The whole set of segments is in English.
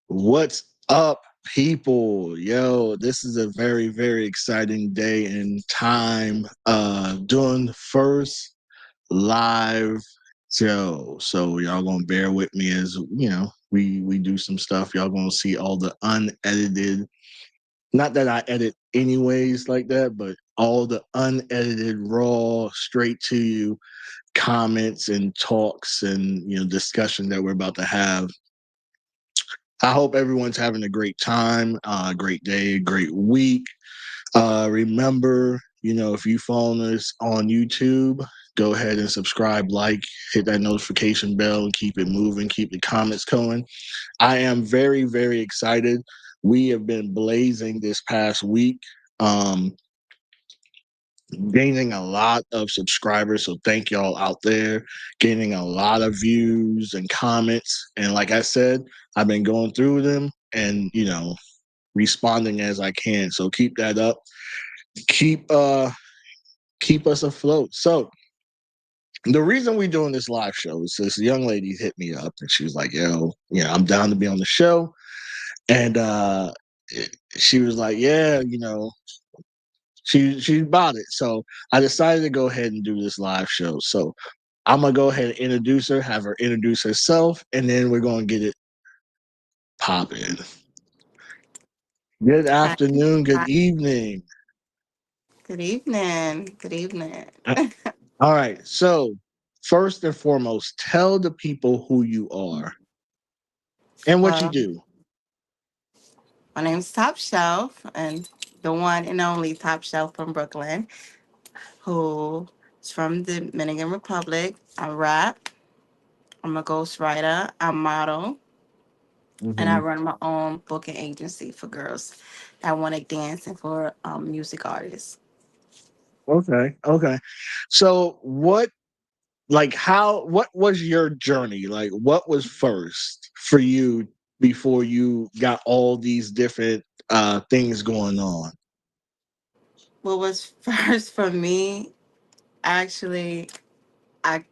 What's up, people? Yo, this is a very, very exciting day and time. Doing the first live show. So y'all gonna bear with me as we do some stuff. Y'all gonna see all the unedited, not that I edit anyways like that, but all the unedited, raw, straight to you comments and talks and discussion that we're about to have. I hope everyone's having a great time, great day, great week. Remember, if you follow us on YouTube, go ahead and subscribe, like, hit that notification bell, and keep it moving, keep the comments going. I am very, very excited. We have been blazing this past week. Um, Gaining a lot of subscribers. So thank y'all out there, gaining a lot of views and comments. And like I said, I've been going through them and responding as I can. So keep that up. Keep us afloat. So the reason we're doing this live show is this young lady hit me up and she was like, yo, I'm down to be on the show. And she was like, yeah, she bought it. So I decided to go ahead and do this live show. So I'm gonna go ahead and introduce her, have her introduce herself, and then we're gonna get it popping. Good Hi. afternoon, good Hi. evening. Good evening. Good evening. Uh, All right. So first and foremost, tell the people who you are and what you Well, do. my name's Top Shelf, and the one and only Top Shelf from Brooklyn, who is from the Dominican Republic. I rap. I'm a ghostwriter. I model, and I Hmm. run my own booking agency for girls that want to dance and for music artists. Okay. Okay. So what was your journey? Like, what was first for you before you got all these different things going on? What was first for me, actually, I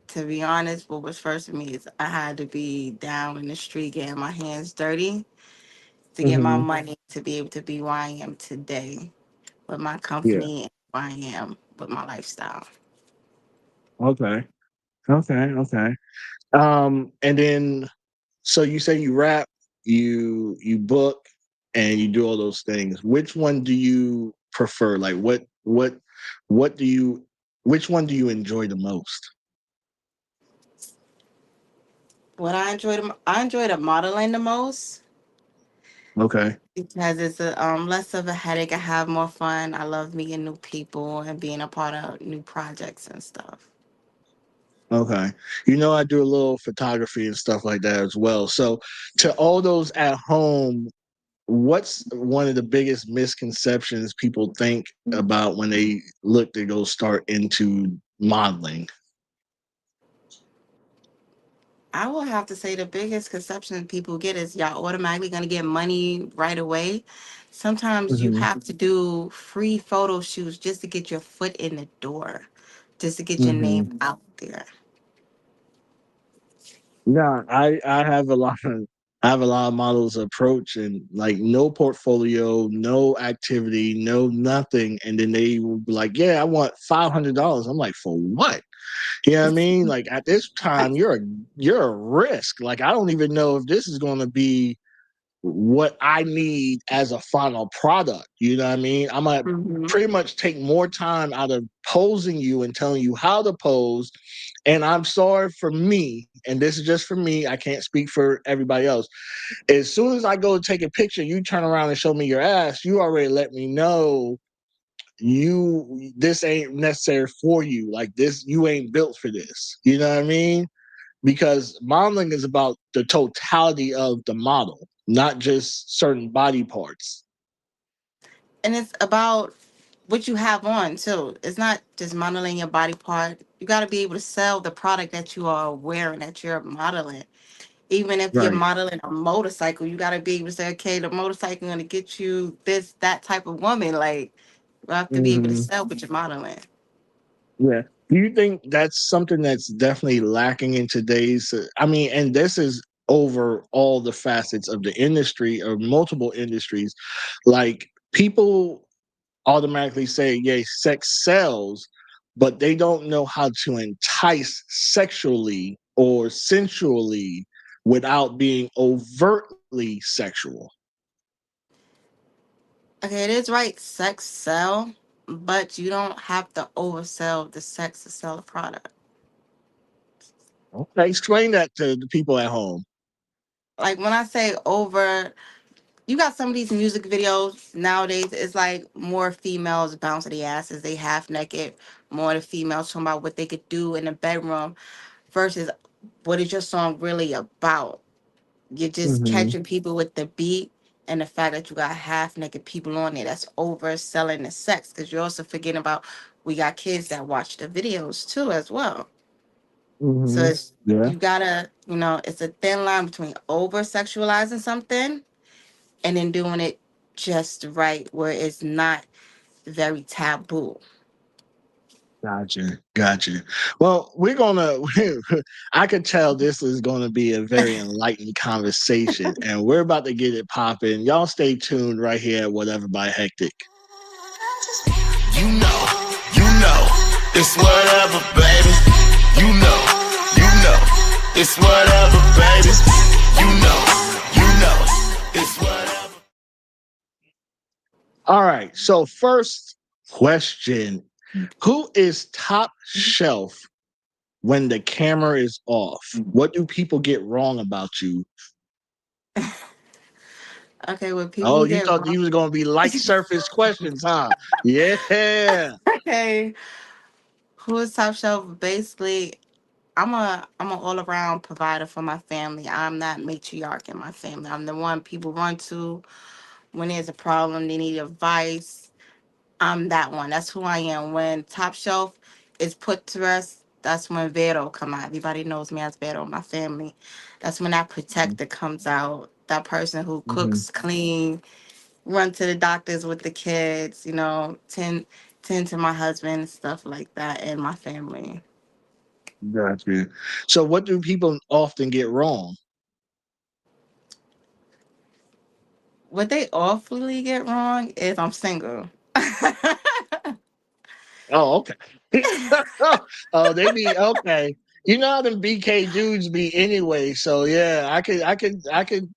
to be honest, what was first for me is I had to be down in the street getting my hands dirty to get my Hmm. money to be able to be where I am today with my Yeah. company and where I am with my lifestyle. Okay. Okay. Okay. And then so you say you rap, you book, and you do all those things. Which one do you prefer? Like what do you which one do you enjoy the most? What I enjoy the modeling the most Okay. because it's a less of a headache. I have more fun. I love meeting new people and being a part of new projects and stuff. Okay. I do a little photography and stuff like that as well. So to all those at home, what's one of the biggest misconceptions people think about when they look to go start into modeling? I will have to say the biggest conception people get is y'all automatically going to get money right away. Sometimes you Hmm. have to do free photo shoots just to get your foot in the door, just to get your Hmm. name out there. Yeah, I have a lot of models approach and like no portfolio, no activity, no nothing, and then they will be like, "Yeah, I want $500." I'm like, "For what?" You know what I mean? Like at this time, you're a risk. Like I don't even know if this is going to be what I need as a final product. You know what I mean? I'm gonna Hmm. pretty much take more time out of posing you and telling you how to pose. And I'm sorry for me, and this is just for me. I can't speak for everybody else. As soon as I go to take a picture, you turn around and show me your ass. You already let me know this ain't necessary for you. Like this, you ain't built for this. You know what I mean? Because modeling is about the totality of the model, not just certain body parts. And it's about what you have on too. It's not just modeling your body part. You got to be able to sell the product that you are wearing, that you're modeling. Even if you're Right. modeling a motorcycle, you got to be able to say, okay, the motorcycle going to get you this, that type of woman. Like, you have to be able to Hmm. sell what you're modeling. Yeah. Do you think that's something that's definitely lacking in today's? I mean, and this is over all the facets of the industry or multiple industries. Like people automatically say, "Yay, sex sells," but they don't know how to entice sexually or sensually without being overtly sexual. Okay, it is right, sex sell, but you don't have to oversell the sex to sell the product. Okay, explain that to the people at home. Like when I say over, you got some of these music videos nowadays, it's like more females bouncing their asses, they half naked, more the females talking about what they could do in the bedroom versus what is your song really about. You're just Hmm. catching people with the beat and the fact that you got half naked people on there. That's overselling the sex because you're also forgetting about we got kids that watch the videos too as well. So Hmm. it's Yeah. you gotta, it's a thin line between over sexualizing something and then doing it just right where it's not very taboo. Gotcha. Gotcha. Well, we're gonna. I could tell this is gonna be a very enlightening conversation, and we're about to get it popping. Y'all stay tuned right here at Whatever by Hectic. It's whatever, baby. It's whatever, baby. It's whatever. All right. So first question: who is top shelf when the camera is off? What do people get wrong about you? Okay, what Oh, people you get thought wrong. these was gonna be light surface questions, huh? Yeah. Okay, who is top shelf? Basically, I'm an all around provider for my family. I'm that matriarch in my family. I'm the one people run to when there's a problem, they need advice. I'm that one. That's who I am. When top shelf is put to rest, that's when Vero come out. Everybody knows me as Vero, my family. That's when that protector comes out. That person who Hmm. cooks, clean, run to the doctors with the kids, tend to my husband, stuff like that, and my family. Gotcha. So, what do people often get wrong? What they awfully get wrong is I'm single. Oh, okay. Oh, they be okay. You know how them BK dudes be anyway. So yeah,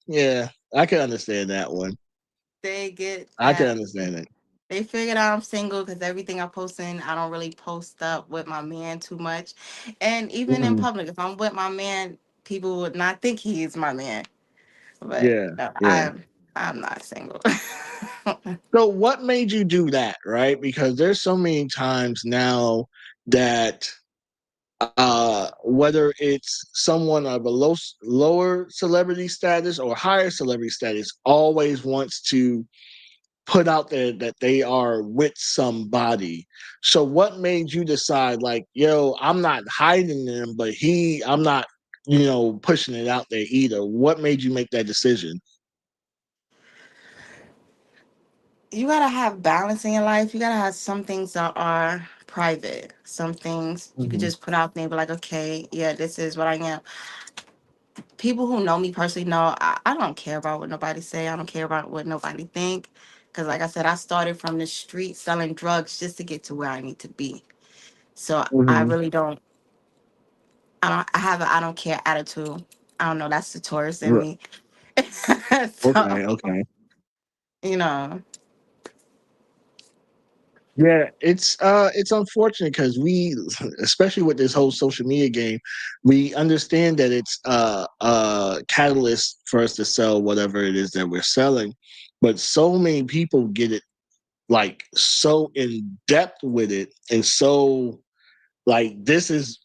yeah, I could understand that one. They get I could that. understand it. They figured out I'm single because everything I post in, I don't really post up with my man too much. And even in Mhm. public, if I'm with my man, people would not think he is my man. But Yeah, no, yeah. I'm not single. So, what made you do that? Right? Because there's so many times now that whether it's someone of a lower celebrity status or higher celebrity status, always wants to put out there that they are with somebody. So what made you decide like, yo, I'm not hiding them, but I'm not, pushing it out there either. What made you make that decision? You gotta have balance in your life. You gotta have some things that are private. Some things you could Hmm. just put out there and be like, okay, yeah, this is what I am. People who know me personally know I don't care about what nobody say. I don't care about what nobody think. Cause like I said, I started from the street selling drugs just to get to where I need to be. So I Hmm. really don't. I have a I don't care attitude. I don't know. That's the Taurus in me. So Okay, okay. you know, Yeah, it's unfortunate because we, especially with this whole social media game, we understand that it's a catalyst for us to sell whatever it is that we're selling, but so many people get it like so in depth with it, and so like this is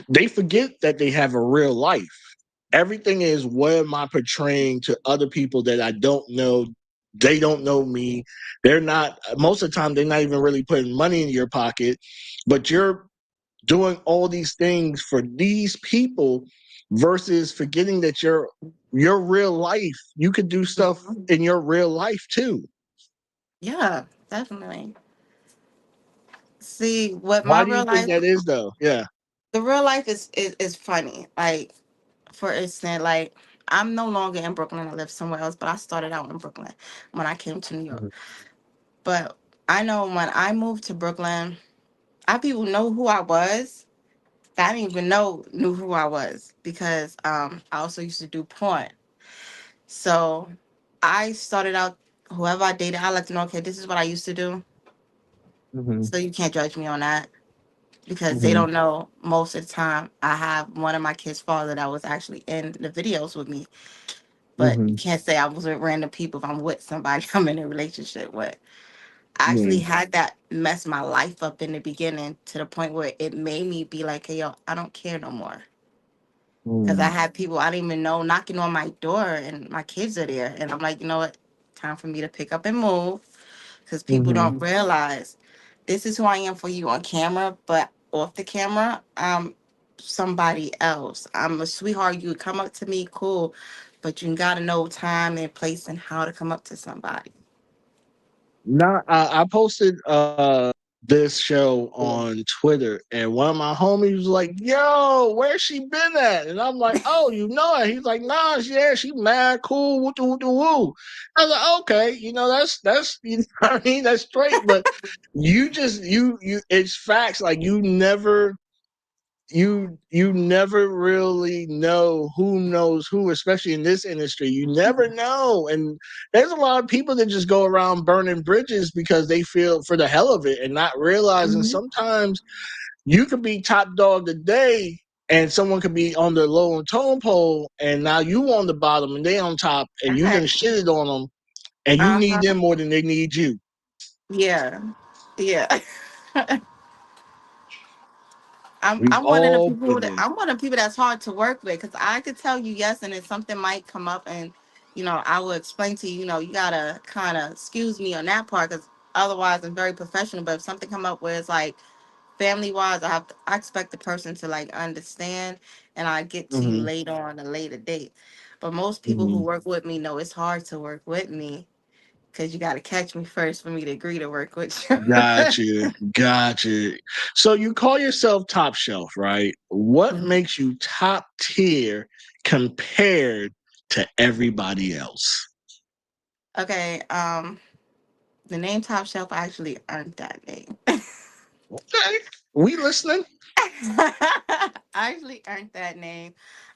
they forget that they have a real life. Everything is what am I portraying to other people that I don't know. They don't know me. They're not, most of the time they're not even really putting money in your pocket, but you're doing all these things for these people versus forgetting that your real life, you could do stuff in your real life too. yeah, definitely. See what my Why do you real think life. that is though? Yeah. The real life is funny. Like for instance, like I'm no longer in Brooklyn. I live somewhere else, but I started out in Brooklyn when I came to New York. Mhm. But I know when I moved to Brooklyn, I people know who I was. I didn't even knew who I was because I also used to do porn. So I started out whoever I dated, I let them know, okay, this is what I used to do. Mhm. So you can't judge me on that because they Mhm. don't know most of the time I have one of my kids' father that was actually in the videos with me. But you Mhm. can't say I was with random people if I'm with somebody I'm in a relationship with. I actually Mhm. had that mess my life up in the beginning to the point where it made me be like, hey, yo, I don't care no more. Because I Mhm. had people I didn't even know knocking on my door and my kids are there. And I'm like, you know what? Time for me to pick up and move. Because people Mhm. don't realize this is who I am for you on camera, but off the camera, I'm somebody else. I'm a sweetheart. You would come up to me, cool. But you got to know time and place and how to come up to somebody. Now, I posted this show on Twitter, and one of my homies was like, "Yo, where's she been at?" And I'm like, "Oh, you know it?" He's like, "Nah, yeah, she mad cool, woo woo woo." I was like, "Okay, that's you know what I mean, that's straight." But you just it's facts. Like you never really know who knows who, especially in this industry. You never know. And there's a lot of people that just go around burning bridges because they feel for the hell of it and not realizing Mhm. sometimes you could be top dog today and someone could be on the low and tone pole and now you on the bottom and they on top and you done Right. shitted on them and you need Uh-huh. them more than they need you. Yeah. Yeah. We've I'm one of the all people been that there. I'm one of the people that's hard to work with because I could tell you yes, and then something might come up, and I will explain to you. You gotta kind of excuse me on that part because otherwise I'm very professional. But if something come up where it's like family wise, I expect the person to like understand, and I get to you Hmm. later on a later date. But most people who Hmm. work with me know it's hard to work with me because you got to catch me first for me to agree to work with you. Gotcha. Gotcha. So you call yourself top shelf, right? What makes you top tier compared to everybody else? Okay, the name Top Shelf I actually earned that name. Okay. We listening. I actually earned that name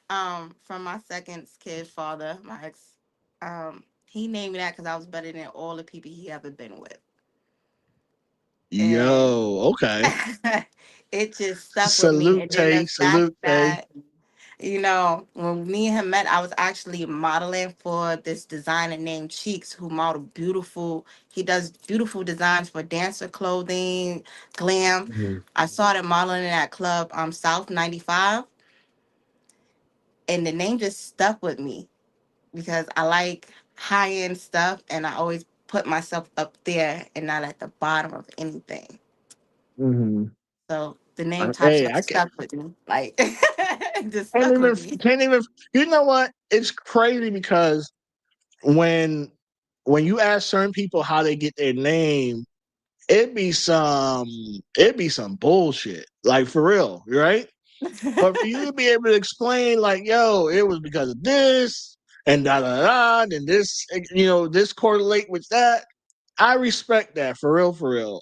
from my second kid's father, my ex. He named me that because I was better than all the people he ever been with, and Yo, okay. it just stuck with me. And then the Salute, fact salute. that when me and him met, I was actually modeling for this designer named Cheeks, who modeled beautiful. He does beautiful designs for dancer clothing, glam. Mhm. I started modeling in that club, South 95, and the name just stuck with me because I like high end stuff, and I always put myself up there and not at the bottom of anything. Mhm. So the name Top Hey, Chef stuck with me, like it just can't stuck even with me. can't even. You know what? It's crazy because when when you ask certain people how they get their name, it'd be some bullshit. Like for real, right? But for you to be able to explain, like, yo, it was because of this and da da da, and this, this correlate with that. I respect that for real, for real.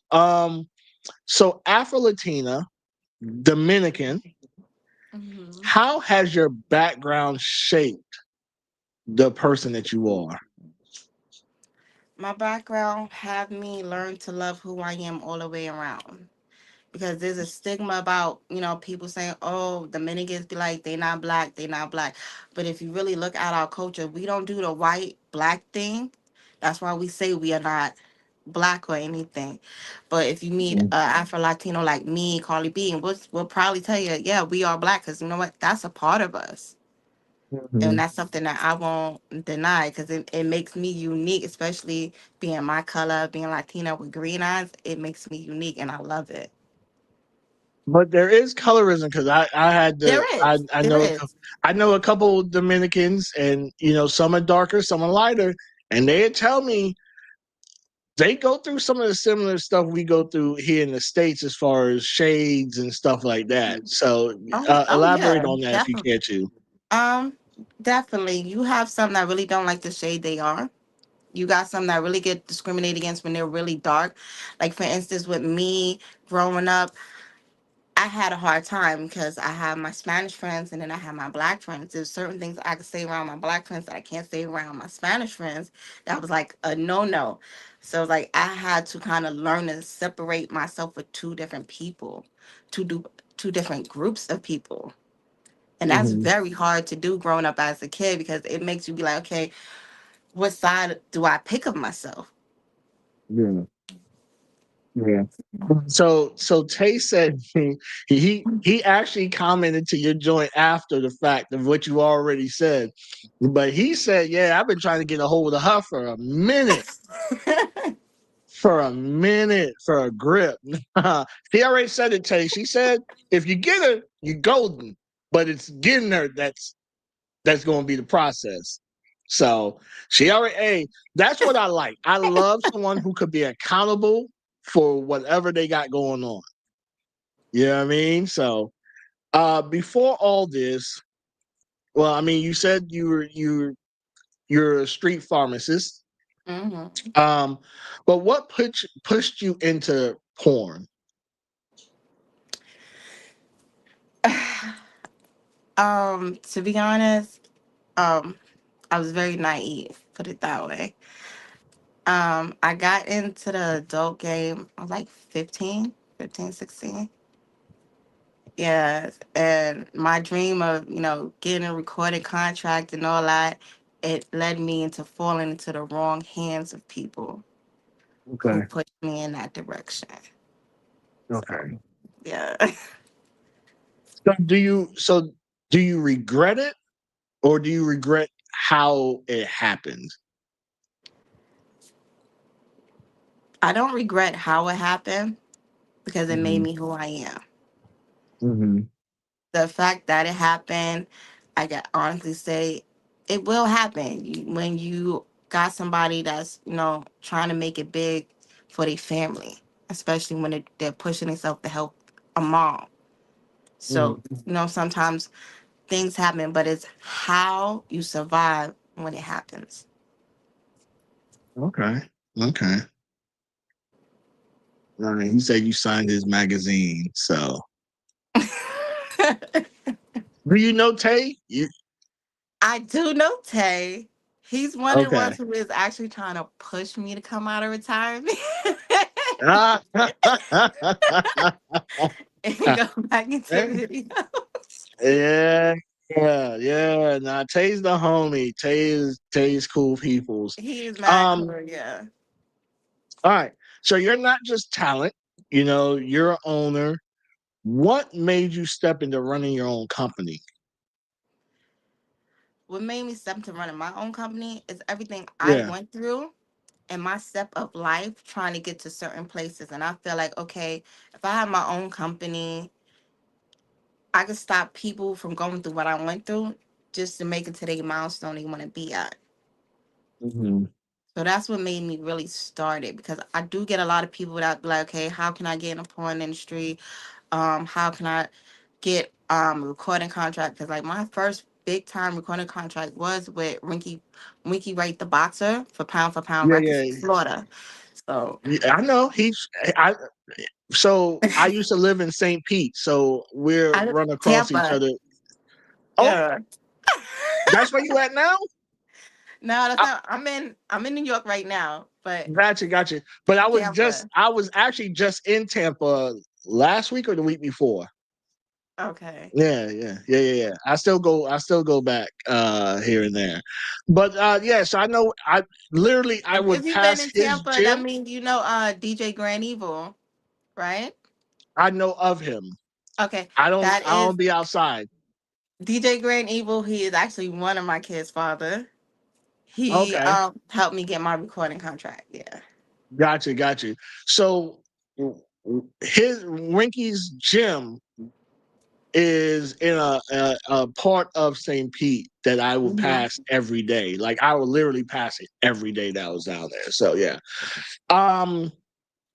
So Afro Latina, Dominican, Mhm. how has your background shaped the person that you are? My background have me learn to love who I am all the way around. Because there's a stigma about, people saying, oh, Dominicans be like, they not black, they not black. But if you really look at our culture, we don't do the white black thing. That's why we say we are not black or anything. But if you meet a Afro Latino like me, Carly B, and we'll probably tell you, yeah, we are black because you know what? That's a part of us. And Mhm. that's something that I won't deny because it makes me unique, especially being my color, being Latina with green eyes. It makes me unique and I love it. But there is colorism because I had There the is. There is. I know a couple Dominicans and some are darker, some are lighter, and they tell me they go through some of the similar stuff we go through here in the States as far as shades and stuff like that. So Oh, oh elaborate yeah, on that if you definitely. care to. Definitely. You have some that really don't like the shade they are. You got some that really get discriminated against when they're really dark. Like for instance, with me growing up, I had a hard time because I have my Spanish friends and then I have my black friends. There's certain things I could say around my black friends that I can't say around my Spanish friends. That was like a no. So like I had to kind of learn to separate myself with two different people, to do two different groups of people. And that's Hmm. very hard to do growing up as a kid because it makes you be like, okay, what side do I pick of myself? Yeah. Yeah. So Tay said he actually commented to your joint after the fact of what you already said. But he said, yeah, I've been trying to get a hold of her for a minute. For a minute, for a grip. She already said it, Tay. She said, if you get her, you're golden. But it's getting her that's going to be the process. So she already, hey, that's what I like. I love someone who could be accountable for whatever they got going on. You know what I mean? So before all this, well, I mean, you said you're a street pharmacist. hmm Um, but what pushed you into porn? To be honest, um, I was very naive, put it that way. I got into the adult game, I was like 15, 16. Yes. And my dream of, getting a recording contract and all that, it led me into falling into the wrong hands of people who Okay. pushed me in that direction. So, Okay. yeah. So do you regret it or do you regret how it happened? I don't regret how it happened because it made Hmm. me who I am. Hmm. The fact that it happened, I can honestly say it will happen. When you got somebody that's, trying to make it big for their family, especially when they're pushing themselves to help a mom. So, Hmm. sometimes things happen, but it's how you survive when it happens. Okay. Okay. I mean, he said you signed his magazine. So do you know Tay? I do know Tay. He's one of the Okay. ones who is actually trying to push me to come out of retirement. Ah, And go back into video. yeah, yeah. Nah, Tay's the homie. Tay's cool peoples. He is mad Um, cool, yeah. all right. So you're not just talent, you're an owner. What made you step into running your own company? What made me step to running my own company is everything I Yeah. went through and my step of life trying to get to certain places. And I feel like, okay, if I have my own company, I could stop people from going through what I went through just to make it to their milestone they want to be at. Hmm. So that's what made me really start it because I do get a lot of people that be like, okay, how can I get in the porn industry? How can I get a recording contract? Because like my first big time recording contract was with Winky Wright the boxer for Pound Yeah, Records in yeah. Florida. So Yeah, I know. I so I used to live in St. Pete, so we're I run across each Tampa, other. Oh, yeah. that's where you at now? No, that's I, not. I'm in New York right now, but gotcha. But Tampa. I was actually just in Tampa last week or the week before. Okay. Yeah. I still go back here and there. But yes, I know I would If you've been pass in his Tampa, that gym. means DJ Grand Evil, right? I know of him. Okay, I that is don't be outside. DJ Grand Evil. He is actually one of my kids' father. He Okay. helped me get my recording contract. Yeah. Gotcha. So his Winky's gym is in a part of St. Pete that I will hmm pass every day. Like I will literally pass it every day that I was down there. So yeah. Um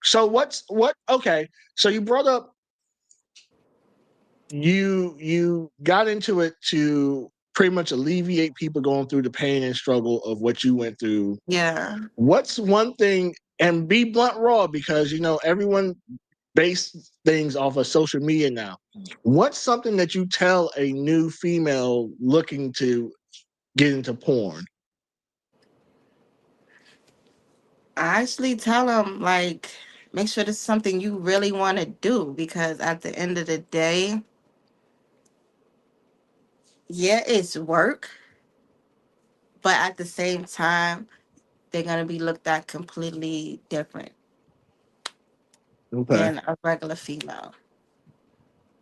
so what okay. So you brought up you got into it to pretty much alleviate people going through the pain and struggle of what you went through. Yeah. What's one thing, and be blunt raw, because everyone base things off of social media now. What's something that you tell a new female looking to get into porn? I actually tell them, like, make sure this is something you really want to do, because at the end of the day, yeah, it's work, but at the same time, they're going to be looked at completely different Okay. than a regular female.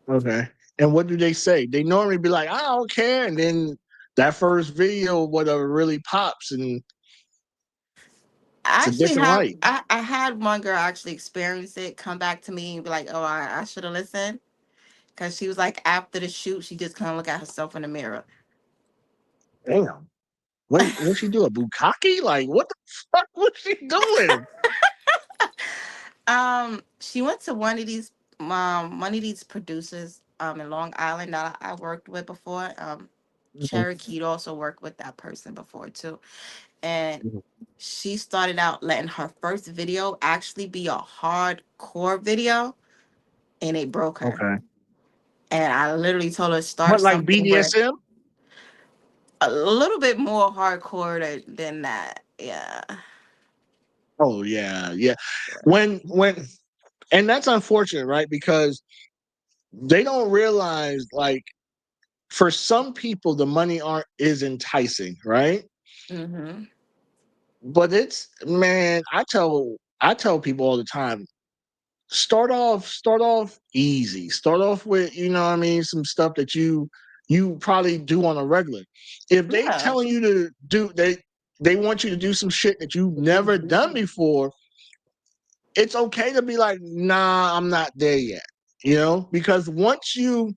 Okay. And what do they say? They normally be like, I don't care. And then that first video, whatever, really pops and I it's a actually different have, light. I had one girl actually experience it, come back to me and be like, oh, I should have listened. Because she was like, after the shoot, she just couldn't look at herself in the mirror. Damn. What she do? A bukkake? Like, what the fuck was she doing? She went to one of these producers in Long Island that I worked with before. Mhm, Cherokee also worked with that person before too. And mhm. she started out letting her first video actually be a hardcore video, and it broke her. Okay. And I literally told her start What, like something where BDSM? a little bit more hardcore than that. Yeah. Oh yeah, yeah. When and that's unfortunate, right? Because they don't realize, like, for some people the money aren't is enticing, right? Mm-hmm. But it's, man, I tell people all the time, start off easy. Start off with, what I mean, some stuff that you probably do on a regular. If they Yeah. telling you to do they want you to do some shit that you've never done before, it's okay to be like, nah, I'm not there yet. Because once you,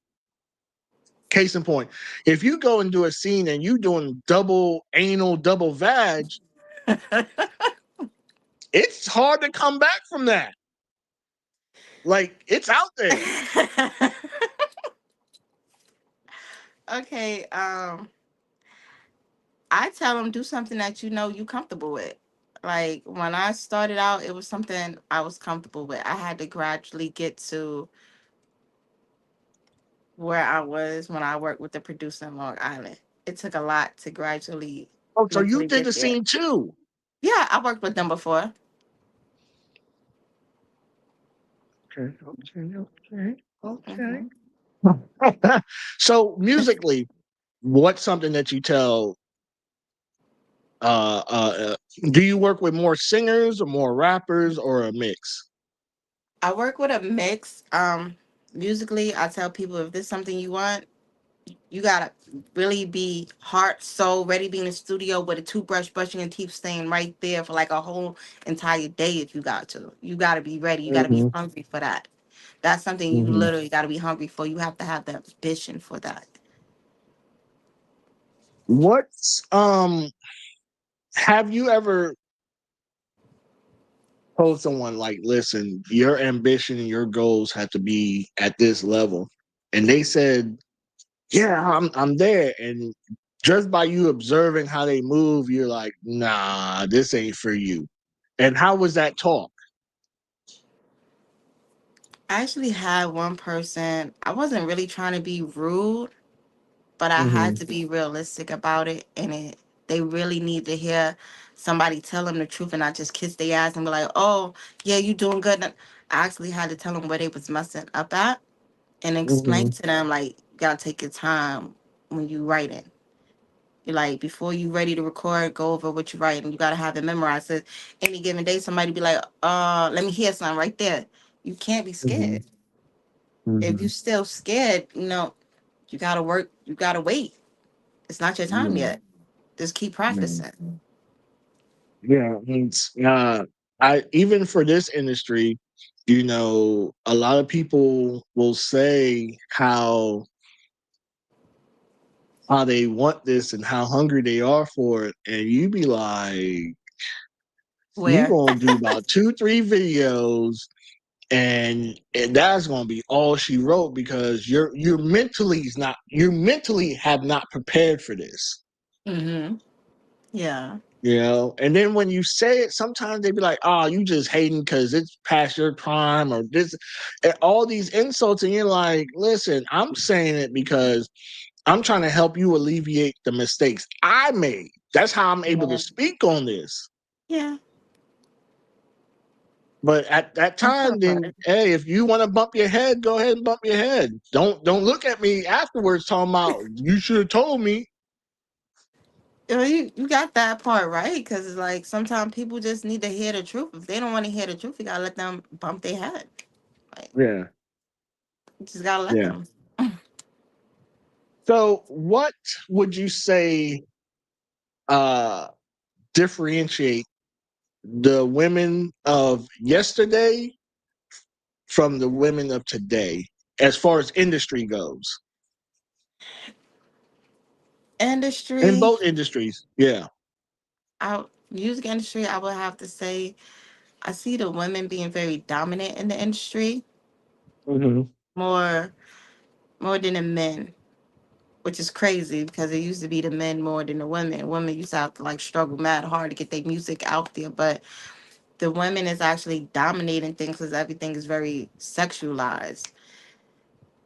case in point, if you go and do a scene and you doing double anal, double vag, it's hard to come back from that. Like, it's out there. Okay. I tell them do something that you comfortable with. Like when I started out, it was something I was comfortable with. I had to gradually get to where I was when I worked with the producer in Long Island. It took a lot to gradually Oh, so you mentally did get the there. scene too. Yeah, I worked with them before. Okay, okay, okay, Hmm. okay. So musically, what's something that you tell uh uh uh, do you work with more singers or more rappers or a mix? I work with a mix. Musically, I tell people if this is something you want, you gotta really be heart, soul, ready to be in the studio with a toothbrush, brushing your teeth, staying right there for like a whole entire day if you got to. You gotta be ready. You gotta be Hmm. hungry for that. That's something you Hmm. literally gotta be hungry for. You have to have the ambition for that. What's have you ever told someone, like, listen, your ambition and your goals have to be at this level, and they said, yeah, I'm there, and just by you observing how they move, you're like, nah, this ain't for you. And how was that talk? I actually had one person, I wasn't really trying to be rude, but I had Hmm. to be realistic about it. And they really need to hear somebody tell them the truth and not just kiss their ass and be like, oh, yeah, you doing good. I actually had to tell them where they was messing up at and explain Hmm. to them, like, you gotta take your time when you writing. You like before you ready to record, go over what you write, and you gotta have it memorized. So any given day, somebody be like, let me hear something right there. You can't be Hmm. scared. If you Hmm. still scared, you gotta work, you gotta wait. It's not your time Yeah. yet. Just keep Yeah. practicing. Yeah. I even for this industry, a lot of people will say how they want this and how hungry they are for it, and you be like, you Where? gonna do about 2, 3 videos, and that's going to be all she wrote because you're mentally have not prepared for this. Mm-hmm. Yeah. And then when you say it, sometimes they be like, "Oh, you just hating because it's past your prime," or this, and all these insults, and you're like, "Listen, I'm saying it because I'm trying to help you alleviate the mistakes I made. That's how I'm able to Yeah. speak on this." Yeah. But at that That's so time, then good. hey, if you want to bump your head, go ahead and bump your head. Don't look at me afterwards talking about you should have told me. You got that part right because it's like sometimes people just need to hear the truth. If they don't want to hear the truth, you gotta let them bump their head. Like Yeah, you just gotta let yeah. them. So what would you say uh differentiate the women of yesterday from the women of today as far as industry goes? In Industry, both industries. Yeah. music industry, I would have to say I see the women being very dominant in the industry Hmm. more more than the men, which is crazy because it used to be the men more than the women. Women used to have to like struggle mad hard to get their music out there, but the women is actually dominating things because everything is very sexualized,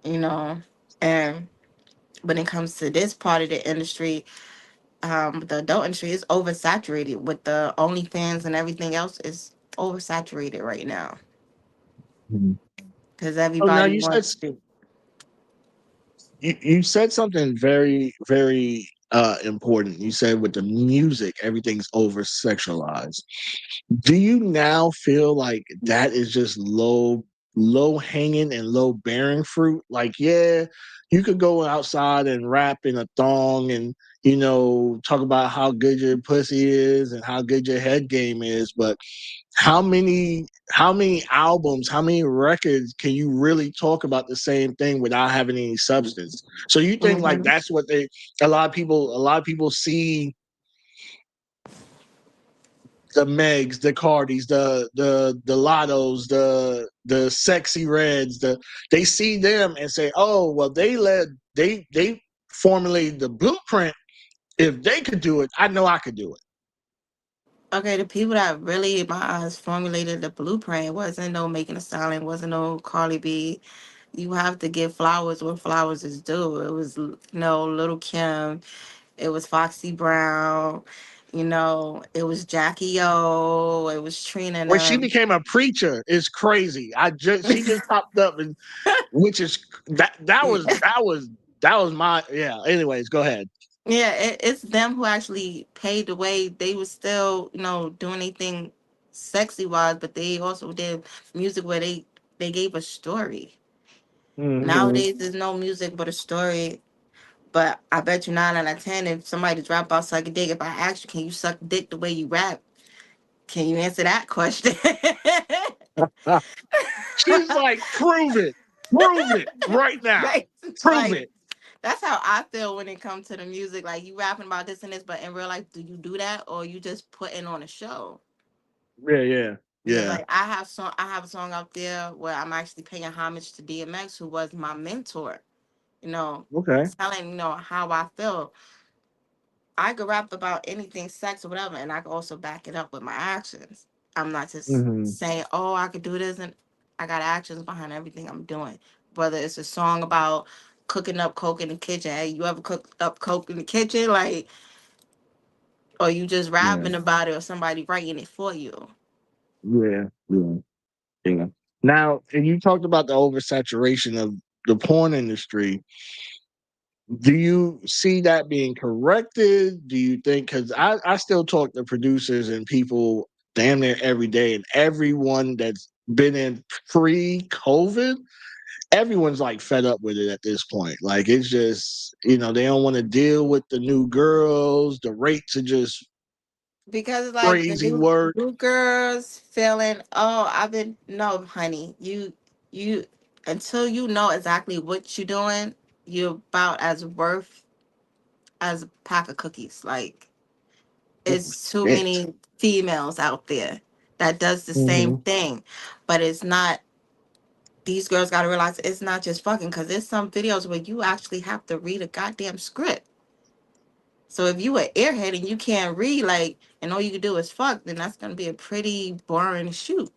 you know. And when it comes to this part of the industry, the adult industry is oversaturated with the OnlyFans and everything else is oversaturated right now because Oh, now everybody you said wants to. you said something very very important. You said with the music, everything's over sexualized. Do you now feel like that is just low hanging and low bearing fruit? Like, yeah, you could go outside and rap in a thong and talk about how good your pussy is and how good your head game is, but how many albums, how many records can you really talk about the same thing without having any substance? So you think like Hmm. that's what they a lot of people see the Megs, the Cardis, the Lottos, the Sexy Reds, they see them and say, "Oh, well, they formulated the blueprint. If they could do it, I know I could do it." Okay, the people that really, in my eyes, formulated the blueprint wasn't no Making a Stallion, wasn't no Carly B. You have to give flowers where flowers is due. It was, Little Kim. It was Foxy Brown. It was Jackie O. It was Trina and When she them. became a preacher, is crazy. She just popped up, and which is that was Yeah, that was that was my yeah. Anyways, go ahead. it's them who actually paved the way. They were still, doing anything sexy wise, but they also did music where they gave a story. Hmm. Nowadays, there's no music but a story. But I bet you 9 out of 10, if somebody rap about sucking dick, if I ask you, can you suck dick the way you rap? Can you answer that question? She's like, prove it right now, Right? prove Like it. that's how I feel when it comes to the music. Like you rapping about this and this, but in real life, do you do that or you just putting on a show? Yeah, yeah, Because yeah. like I have a song out there where I'm actually paying homage to DMX, who was my mentor. You know, Okay. telling how I feel. I could rap about anything, sex or whatever, and I could also back it up with my actions. I'm not just Hmm. saying, "Oh, I could do this," and I got actions behind everything I'm doing. Whether it's a song about cooking up coke in the kitchen, hey, you ever cook up coke in the kitchen, like, or you just Yeah, rapping about it, or somebody writing it for you. yeah, yeah, yeah. Now, and you talked about the oversaturation of the porn industry. Do you see that being corrected? Do you think, because I still talk to producers and people damn near every day, and everyone that's been in pre-COVID, everyone's like fed up with it at this point. Like it's just, they don't want to deal with the new girls. The rates are just Because like the crazy work. new girls feeling, oh, I've been no, honey, you until you know exactly what you're doing, you're about as worth as a pack of cookies. Like Oh, it's too shit. many females out there that does the same Hmm. thing, but it's not. these girls got to realize it's not just fucking, because there's some videos where you actually have to read a goddamn script. So if you an airhead and you can't read, like, and all you can do is fuck, then that's gonna be a pretty boring shoot.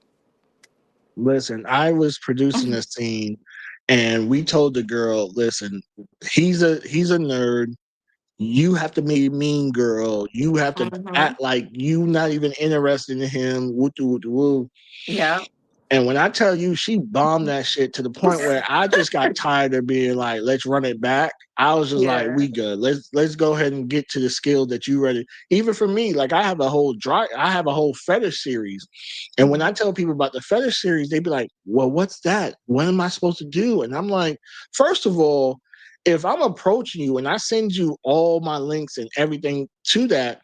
Listen, I was producing a scene, and we told the girl, "Listen, he's a nerd. You have to be a mean girl. You have to Mm-hmm. act like you not even interested in him. Woo woo woo." Yeah. And when I tell you she bombed that shit to the point where I just got tired of being like, let's run it back. I was just like, Yeah. we good. Let's go ahead and get to the skill that you ready. Even for me, like I have a whole fetish series. And when I Mm-hmm. tell people about the fetish series, they be like, well, what's that? What am I supposed to do? And I'm like, first of all, if I'm approaching you and I send you all my links and everything to that,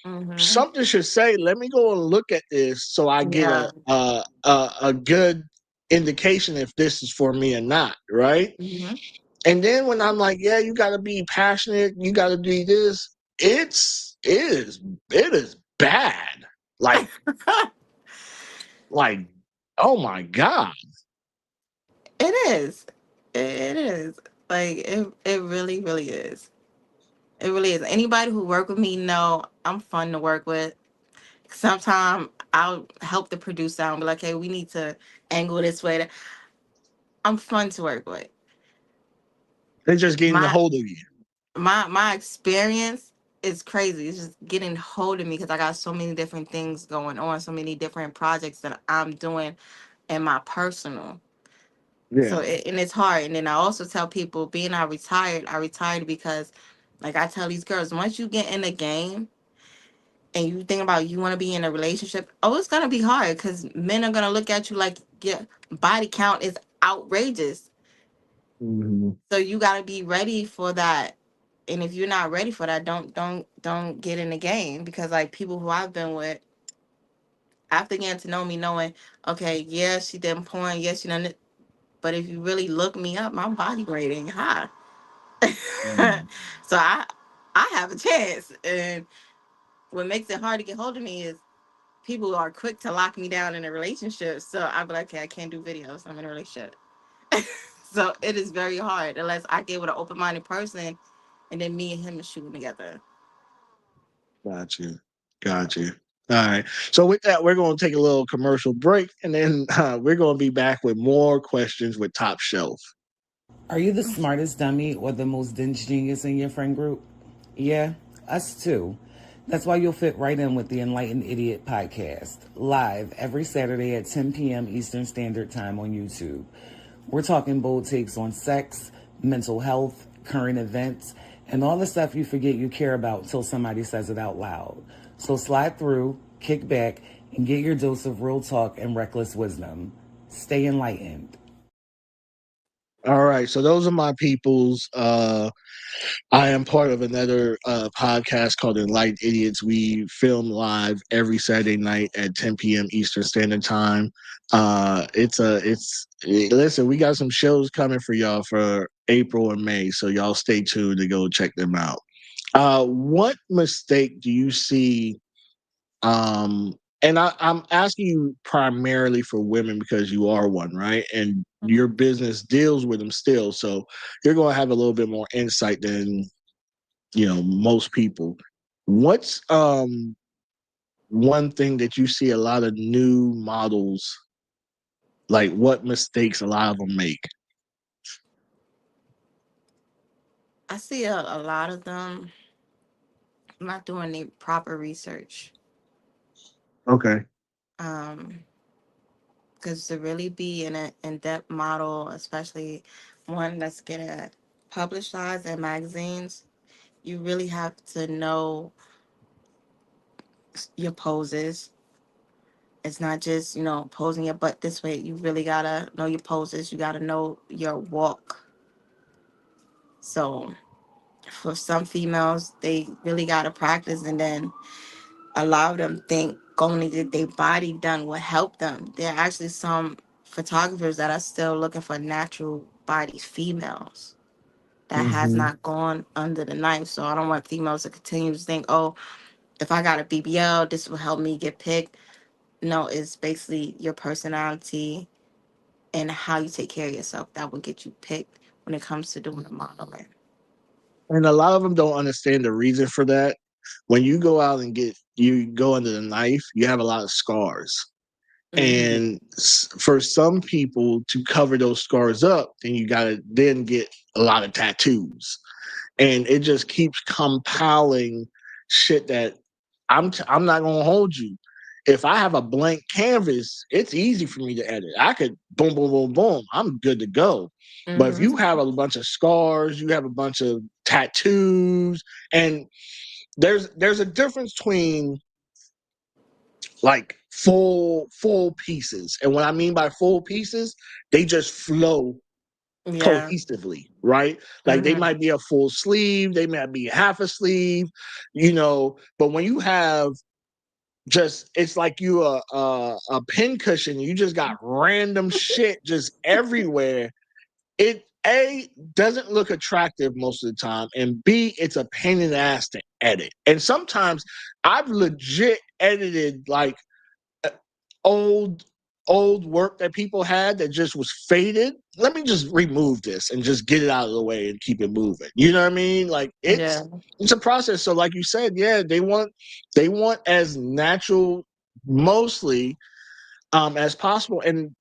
Mm-hmm. something should say, "Let me go and look at this so I get Yeah. a good indication if this is for me or not." Right? Mm-hmm. And then when I'm like, "Yeah, you got to be passionate. You got to do this." It is bad. Like like oh my god. It is. It is. Like it really, really is. It really is. Anybody who work with me know I'm fun to work with. Sometimes I'll help the producer out and be like, hey, we need to angle this way. I'm fun to work with. They're just getting a My hold of you. my experience is crazy. It's just getting hold of me because I got so many different things going on, so many different projects that I'm doing in my personal. So Yeah. and it's hard. And then I also tell people, being I retired because, like, I tell these girls, once you get in the game and you think about you want to be in a relationship, oh, it's gonna be hard because men are gonna look at you like your body count is outrageous. Mhm. So you gotta be ready for that. And if you're not ready for that, don't get in the game, because like people who I've been with, after getting to know me, knowing, okay, yeah, she did porn, yes, she done it, but if you really look me up, my body grade ain't high. Mhm. So I have a chance. And what makes it hard to get hold of me is people are quick to lock me down in a relationship. So I'll be like, okay, I can't do videos, I'm in a relationship. So it is very hard unless I get with an open minded person and then me and him are shooting together. Got you. Got you. All right. So with that, we're going to take a little commercial break, and then we're going to be back with more questions with Top Shelf. Are you the smartest dummy or the most dense genius in your friend group? Yeah, us too. That's why you'll fit right in with the Enlightened Idiot podcast, live every Saturday at 10 p.m. Eastern Standard Time on YouTube. We're talking bold takes on sex, mental health, current events, and all the stuff you forget you care about until somebody says it out loud. So slide through, kick back, and get your dose of real talk and reckless wisdom. Stay enlightened. All right. So those are my peoples. I am part of another podcast called Enlightened Idiots. We film live every Saturday night at 10 p.m. Eastern Standard Time. Listen, we got some shows coming for y'all for April and May, so y'all stay tuned to go check them out. What mistake do you see? And I'm asking you primarily for women because you are one, right? And your business deals with them still, so you're going to have a little bit more insight than most people. What's one thing that you see a lot of new models, like what mistakes a lot of them make? I see a lot of them not doing the proper research. Okay. Um, because to really be in an in-depth model, especially one that's getting publicized in magazines, you really have to know your poses. It's not just, posing your butt this way. You really gotta know your poses. You gotta know your walk. So for some females, they really gotta practice, and then a lot of them think going to get their body done will help them. There are actually some photographers that are still looking for natural body females that has Hmm. not gone under the knife. So I don't want females to continue to think, oh, if I got a BBL, this will help me get picked. No, it's basically your personality and how you take care of yourself that will get you picked when it comes to doing the modeling. And a lot of them don't understand the reason for that. When you go out and you go under the knife, you have a lot of scars. Hmm. And for some people to cover those scars up, then you got to then get a lot of tattoos. And it just keeps compiling shit that I'm not going to hold you. If I have a blank canvas, it's easy for me to edit. I could boom, boom, boom, boom. I'm good to go. But if Hmm. you have a bunch of scars, you have a bunch of tattoos, and there's a difference between like full pieces. And what I mean by full pieces, they just flow Yeah. cohesively, right? Like they Hmm. might be a full sleeve, they might be half a sleeve, but when you have just it's like you a pin cushion, you just got random shit just everywhere. It A doesn't look attractive most of the time, and B, it's a pain in the ass to edit. And sometimes I've legit edited like uh, old old work that people had that just was faded. Let me just remove this and just get it out of the way and keep it moving. You know what I mean? Like Yeah. it's a process. So like you said, yeah, they want as natural mostly as possible. And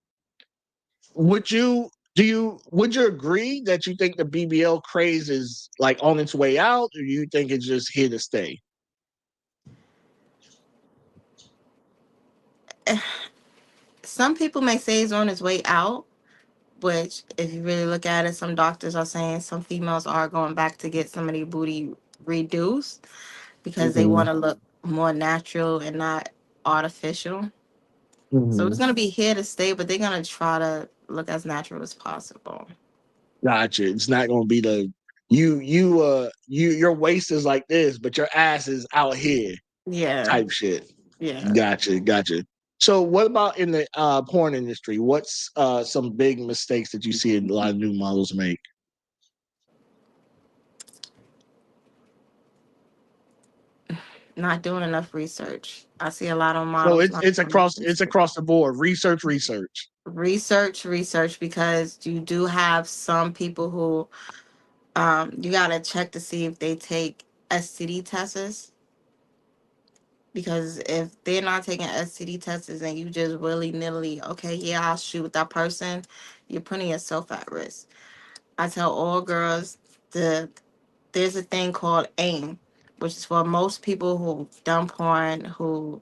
would you agree that you think the BBL craze is like on its way out, or you think it's just here to stay? Some people may say it's on its way out, which, if you really look at it, some doctors are saying some females are going back to get some of their booty reduced because they Hmm. want to look more natural and not artificial. So Hmm. it's going to be here to stay, but they're going to try to look as natural as possible. Gotcha. It's not gonna be the your waist is like this, but your ass is out here Yeah. type shit. Yeah. Gotcha. So what about in the porn industry? What's some big mistakes that you see a lot of new models make? Not doing enough research. I see a lot of So models it's not it's doing enough across it's research. across the board. Research. Research, because you do have some people who you gotta check to see if they take STD tests. Because if they're not taking STD tests and you just willy nilly, okay, yeah, I'll shoot with that person, you're putting yourself at risk. I tell all girls the there's a thing called AIM, which is for most people who done porn, who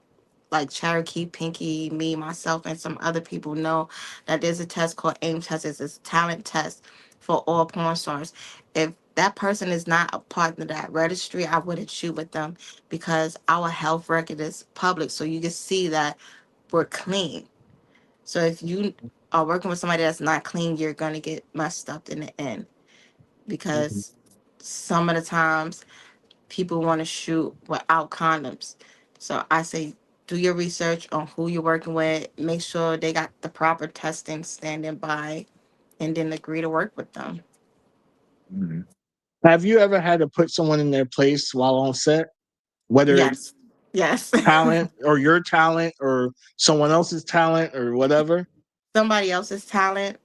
like Cherokee, Pinky, me, myself, and some other people know that there's a test called AIM test. It's a talent test for all porn stars. If that person is not a part of that registry, I wouldn't shoot with them because our health record is public, so you can see that we're clean. So if you are working with somebody that's not clean, you're gonna get messed up in the end Mhm. because some of the times people want to shoot without condoms. So I say do your research on who you're working with, make sure they got the proper testing standing by, and then agree to work with them. Mhm. Have you ever had to put someone in their place while on set, whether it's Yes. Yes. talent or your talent or someone else's talent or whatever? Somebody else's talent.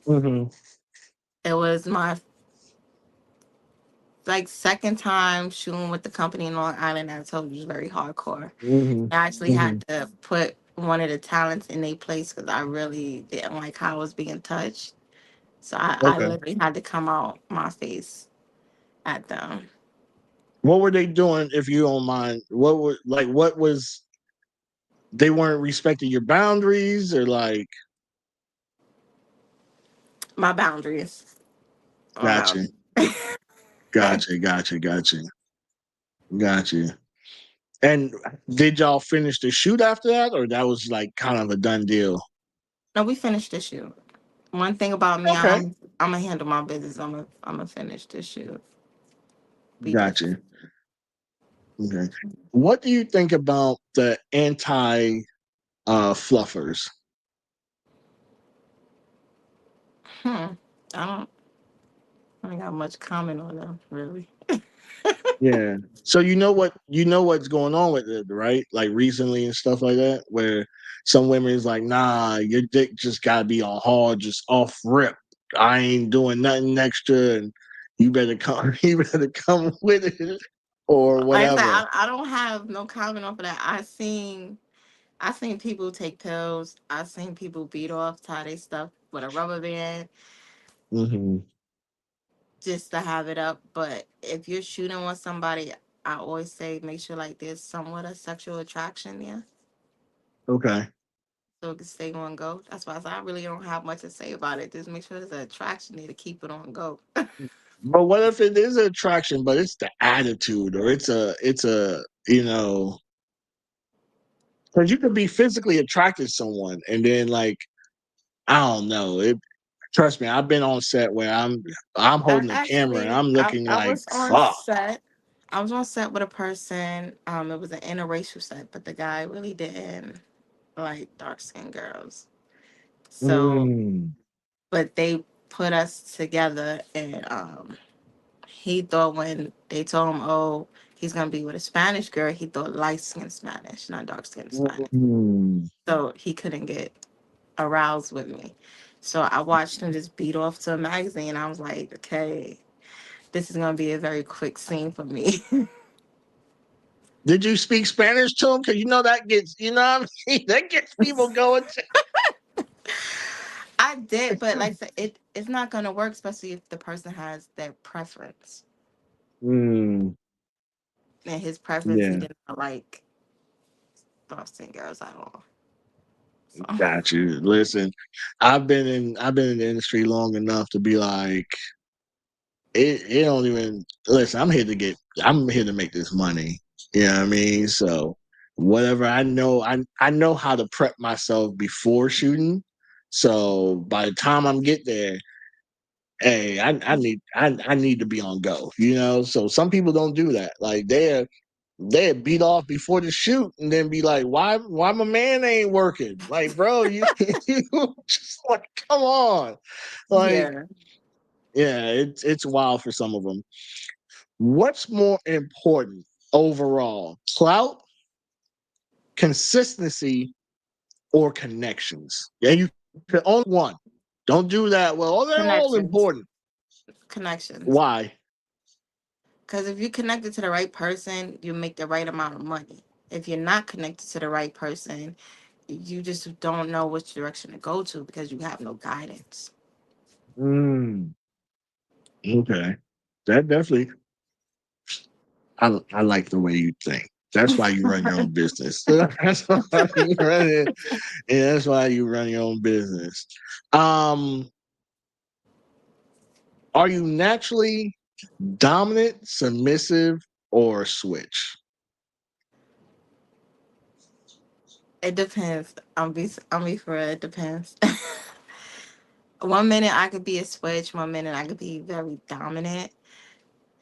Hmm. It was my like second time shooting with the company in Long Island. I told you it was very hardcore. Hmm. I actually Hmm. had to put one of the talents in their place because I really didn't like how I was being touched. So I Okay. literally had to come out my face at them. What were they doing, if you don't mind? What was they weren't respecting your boundaries or like My boundaries. My gotcha, boundaries. gotcha. Gotcha. And did y'all finish the shoot after that, or that was like kind of a done deal? No, we finished the shoot. One thing about me, Okay. I'm gonna handle my business. I'm gonna finish the shoot. We did. Gotcha. Okay. What do you think about the anti fluffers? Hmm. I don't. I ain't got much comment on them really. Yeah. So you know what's going on with it, right? Like recently and stuff like that, where some women is like, nah, your dick just gotta be on hard, just off rip. I ain't doing nothing extra, and you better come, you better come with it, or Like I said, whatever. I don't have no comment off of that. I seen people take pills. I seen people beat off, tie their stuff with a rubber band Hmm. just to have it up. But if you're shooting with somebody, I always say make sure like there's somewhat of sexual attraction there, Okay. so it can stay on go. That's why I said I really don't have much to say about it. Just make sure there's an attraction there to keep it on go. But what if it is an attraction, but it's the attitude, or it's a because you could be physically attracted to someone, and then like I don't know. Trust me, I've been on set where I'm I holding the camera and actually, I'm looking I like was on fuck. set. I was on set with a person. It was an interracial set, but the guy really didn't like dark skinned girls. So, Mm. but they put us together, and he thought when they told him, "Oh, he's gonna be with a Spanish girl," he thought light skinned Spanish, not dark skinned Spanish. Mm. So he couldn't get aroused with me. So I watched him just beat off to a magazine. I was like, okay, this is gonna be a very quick scene for me. Did you speak Spanish to him? Because you know that gets what I mean? That gets people going. I did, but like I said, it's not gonna work, especially if the person has their preference. Mm. And his preference, he Yeah, didn't like dark skinned girls at all. So got you. Listen, I've been in the industry long enough to be like it don't even listen. I'm here to make this money. You know what I mean? So whatever I know how to prep myself before shooting. So by the time I'm get there, hey, I need to be on go. You know, so some people don't do that. Like they beat off before the shoot and then be like, why my man ain't working? Like, bro, you, you just like come on. Like, yeah, yeah, it's wild for some of them. What's more important overall? Clout, consistency, or connections? Yeah, you can only one. Don't do that. Well, oh, they're all connections, important. connections. Why? Because if you're connected to the right person, you make the right amount of money. If you're not connected to the right person, you just don't know which direction to go to because you have no guidance. Mm, okay. That definitely I like the way you think. That's why you run your own business. That's why you run it. Yeah, that's why you run your own business. Um, are you naturally dominant, submissive, or switch? It depends. I'm be for real. It depends. One minute I could be a switch. One minute I could be very dominant.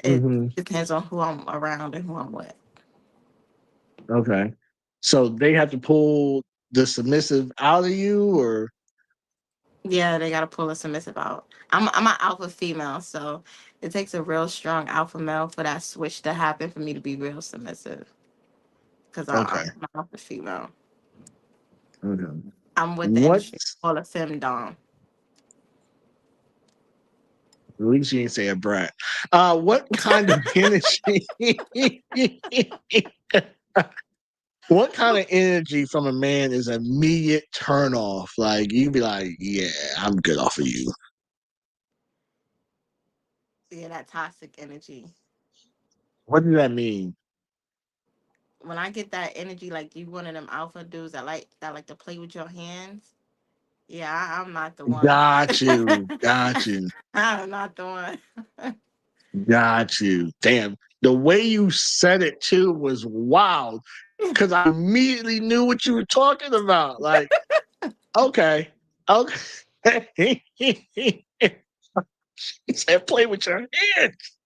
It Hmm. depends on who I'm around and who I'm with. Okay. So they have to pull the submissive out of you, or Yeah, they gotta pull a submissive out. I'm an alpha female, so it takes a real strong alpha male for that switch to happen for me to be real submissive. Because I'm okay. an alpha female. Okay. I'm with the What? industry. All of femdom. At least you didn't say a brat. What kind of energy? What kind of energy from a man is immediate turn off? Like you'd be like, yeah, I'm good off of you. Yeah, that toxic energy. What does that mean? When I get that energy, like you one of them alpha dudes that like to play with your hands. Yeah, I'm not the one. Got you. Got you. I'm not the one. Got you. Damn. The way you said it too was wild because I immediately knew what you were talking about. Like, okay. Okay. He said, play with your hands.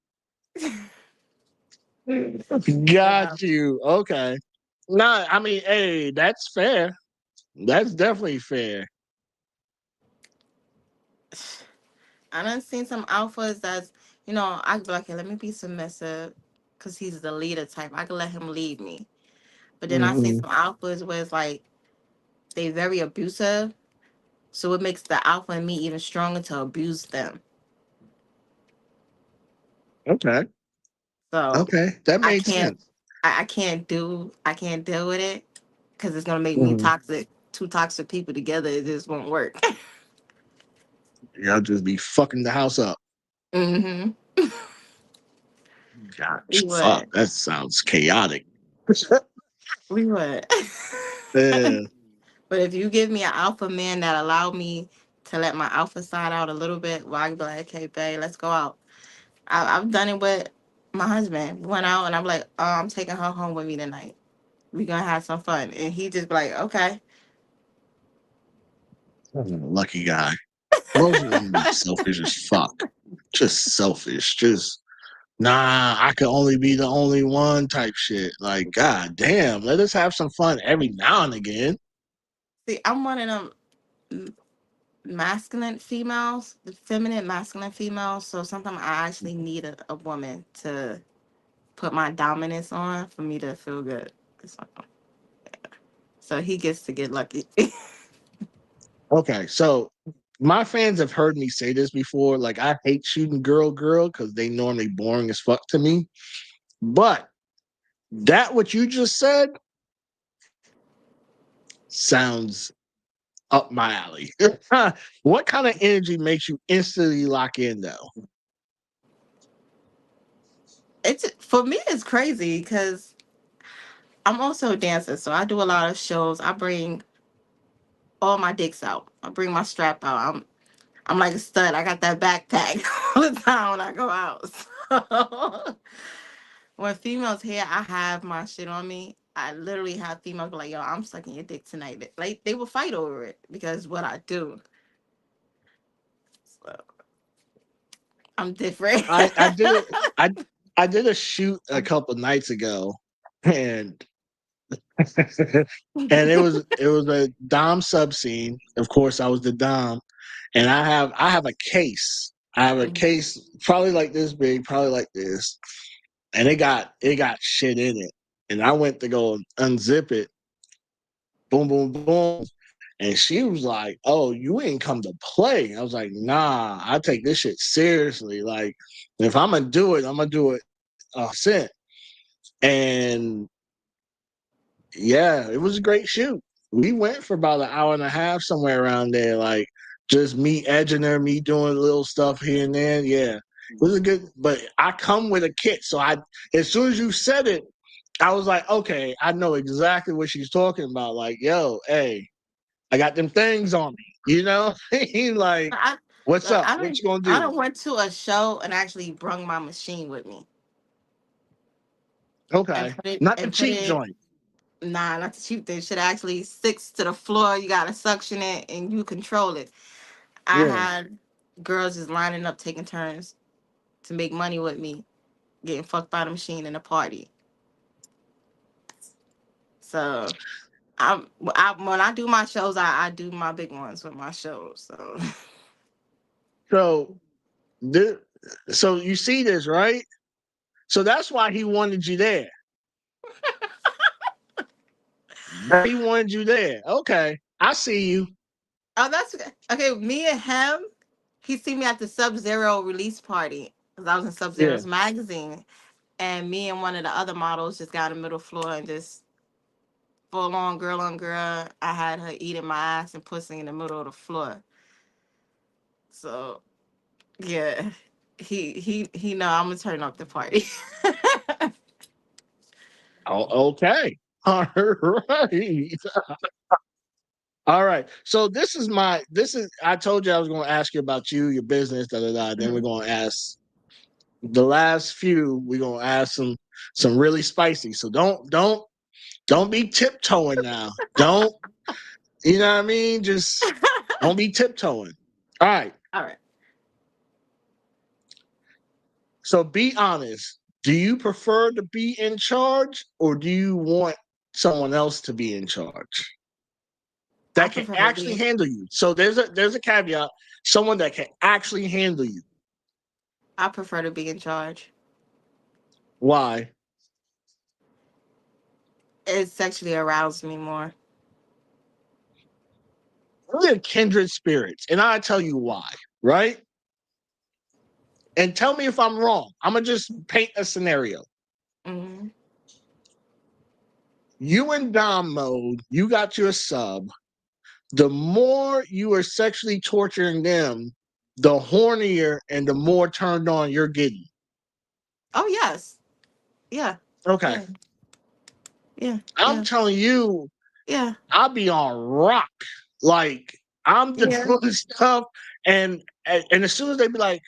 Yeah. Got you. Okay. Nah, I mean, hey, that's fair. That's definitely fair. I done seen some alphas that's, I could be like, hey, let me be submissive. because he's the leader type. I can let him lead me. But then I see Hmm. some alphas where it's like they very abusive, so it makes the alpha in me even stronger to abuse them. Okay. So Okay. That I makes can't, sense. I can't deal with it because it's gonna make me Hmm. toxic. Two toxic people together, it just won't work. Y'all just be fucking the house up. hmm God, We fuck. would, That sounds chaotic. we would. Yeah. But if you give me an alpha man that allow me to let my alpha side out a little bit, well, I can be like, okay, babe, let's go out. I've done it with my husband. We went out and I'm like, oh, I'm taking her home with me tonight. We gonna have some fun. And he just be like, okay. Lucky guy. Most of them be selfish as fuck. Just selfish. Just nah, I could only be the only one type shit. Like, god damn, let us have some fun every now and again. See, I'm one of them masculine females, the feminine masculine females. So sometimes I actually need a woman to put my dominance on for me to feel good. So, so he gets to get lucky. Okay, so my fans have heard me say this before. Like, I hate shooting girl because they normally boring as fuck to me. But that what you just said sounds up my alley. What kind of energy makes you instantly lock in though? It's for me, it's crazy because I'm also a dancer, so I do a lot of shows. I bring all my dicks out. I bring my strap out. I'm like a stud. I got that backpack all the time when I go out. So when females here, I have my shit on me. I literally have females be like, "Yo, I'm sucking your dick tonight." Like they will fight over it because what I do. So I'm different. I did it. I I did a shoot a couple nights ago, and and it was a dom sub scene. Of course, I was the dom, and I have a case. I have a case probably like this big, probably like this, and it got shit in it. And I went to go unzip it. Boom, boom, boom. And she was like, "Oh, you ain't come to play." I was like, "Nah, I take this shit seriously. Like, if I'm gonna do it, I'm gonna do it 100%." And yeah, it was a great shoot. We went for about an hour and a half, somewhere around there. Like, just me edging her, me doing little stuff here and there. Yeah, it was a good. But I come with a kit, so as soon as you said it, I was like, okay, I know exactly what she's talking about. Like, yo, hey, I got them things on me. You know, like, I what's look, up? What you gonna I do? don't went to a show and actually brung my machine with me Okay, not the and put cheap it. joint. Nah, not to cheap. This shit actually sticks to the floor. You gotta suction it and you control it. I Yeah. had girls just lining up taking turns to make money with me, getting fucked by the machine in a party. So when I do my shows, I do my big ones with my shows. So So, this, so you see this, right? So that's why he wanted you there. He wanted you there. Okay, I see you. oh, that's okay. Me and him, he see me at the Sub Zero release party because I was in Sub Yeah. Zero's magazine, and me and one of the other models just got in the middle floor and just full on girl. I had her eating my ass and pussy in the middle of the floor. So yeah, he know I'm gonna turn up the party. Oh, okay. All right. All right. So this is I told you I was gonna ask you about you, your business, da da da. Then we're Mhm. gonna ask the last few, we're gonna ask some really spicy. So don't be tiptoeing now. Don't you know what I mean? Just don't be tiptoeing. All right. All right, So be honest. Do you prefer to be in charge or do you want someone else to be in charge I that can prefer to actually be. handle you? So there's a caveat, someone that can actually handle you. I prefer to be in charge. Why? It sexually aroused me more. We're kindred spirits, and I'll tell you why, right? And tell me if I'm wrong. I'm gonna just paint a scenario. Hmm. You in Dom mode, you got your sub. The more you are sexually torturing them, the hornier and the more turned on you're getting. Oh yes, yeah, Okay. yeah, yeah, I'm yeah, telling you, yeah, I'll be on rock. Like I'm the yeah. doing stuff, and as soon as they be like,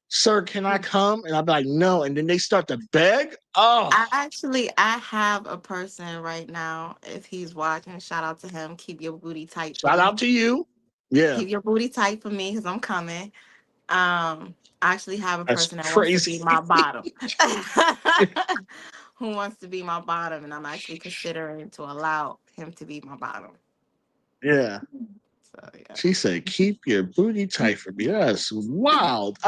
"Sir, can I come?" and I'll be like, "No," and then they start to beg. Oh, I have a person right now. If he's watching, shout out to him. Keep your booty tight for shout out me. to you. Yeah, Keep your booty tight for me because I'm coming. I actually have a that's person that wants to crazy. be my bottom. Who wants to be my bottom, and I'm actually considering to allow him to be my bottom. Yeah, So yeah. she said, "Keep your booty tight for me." That's wild.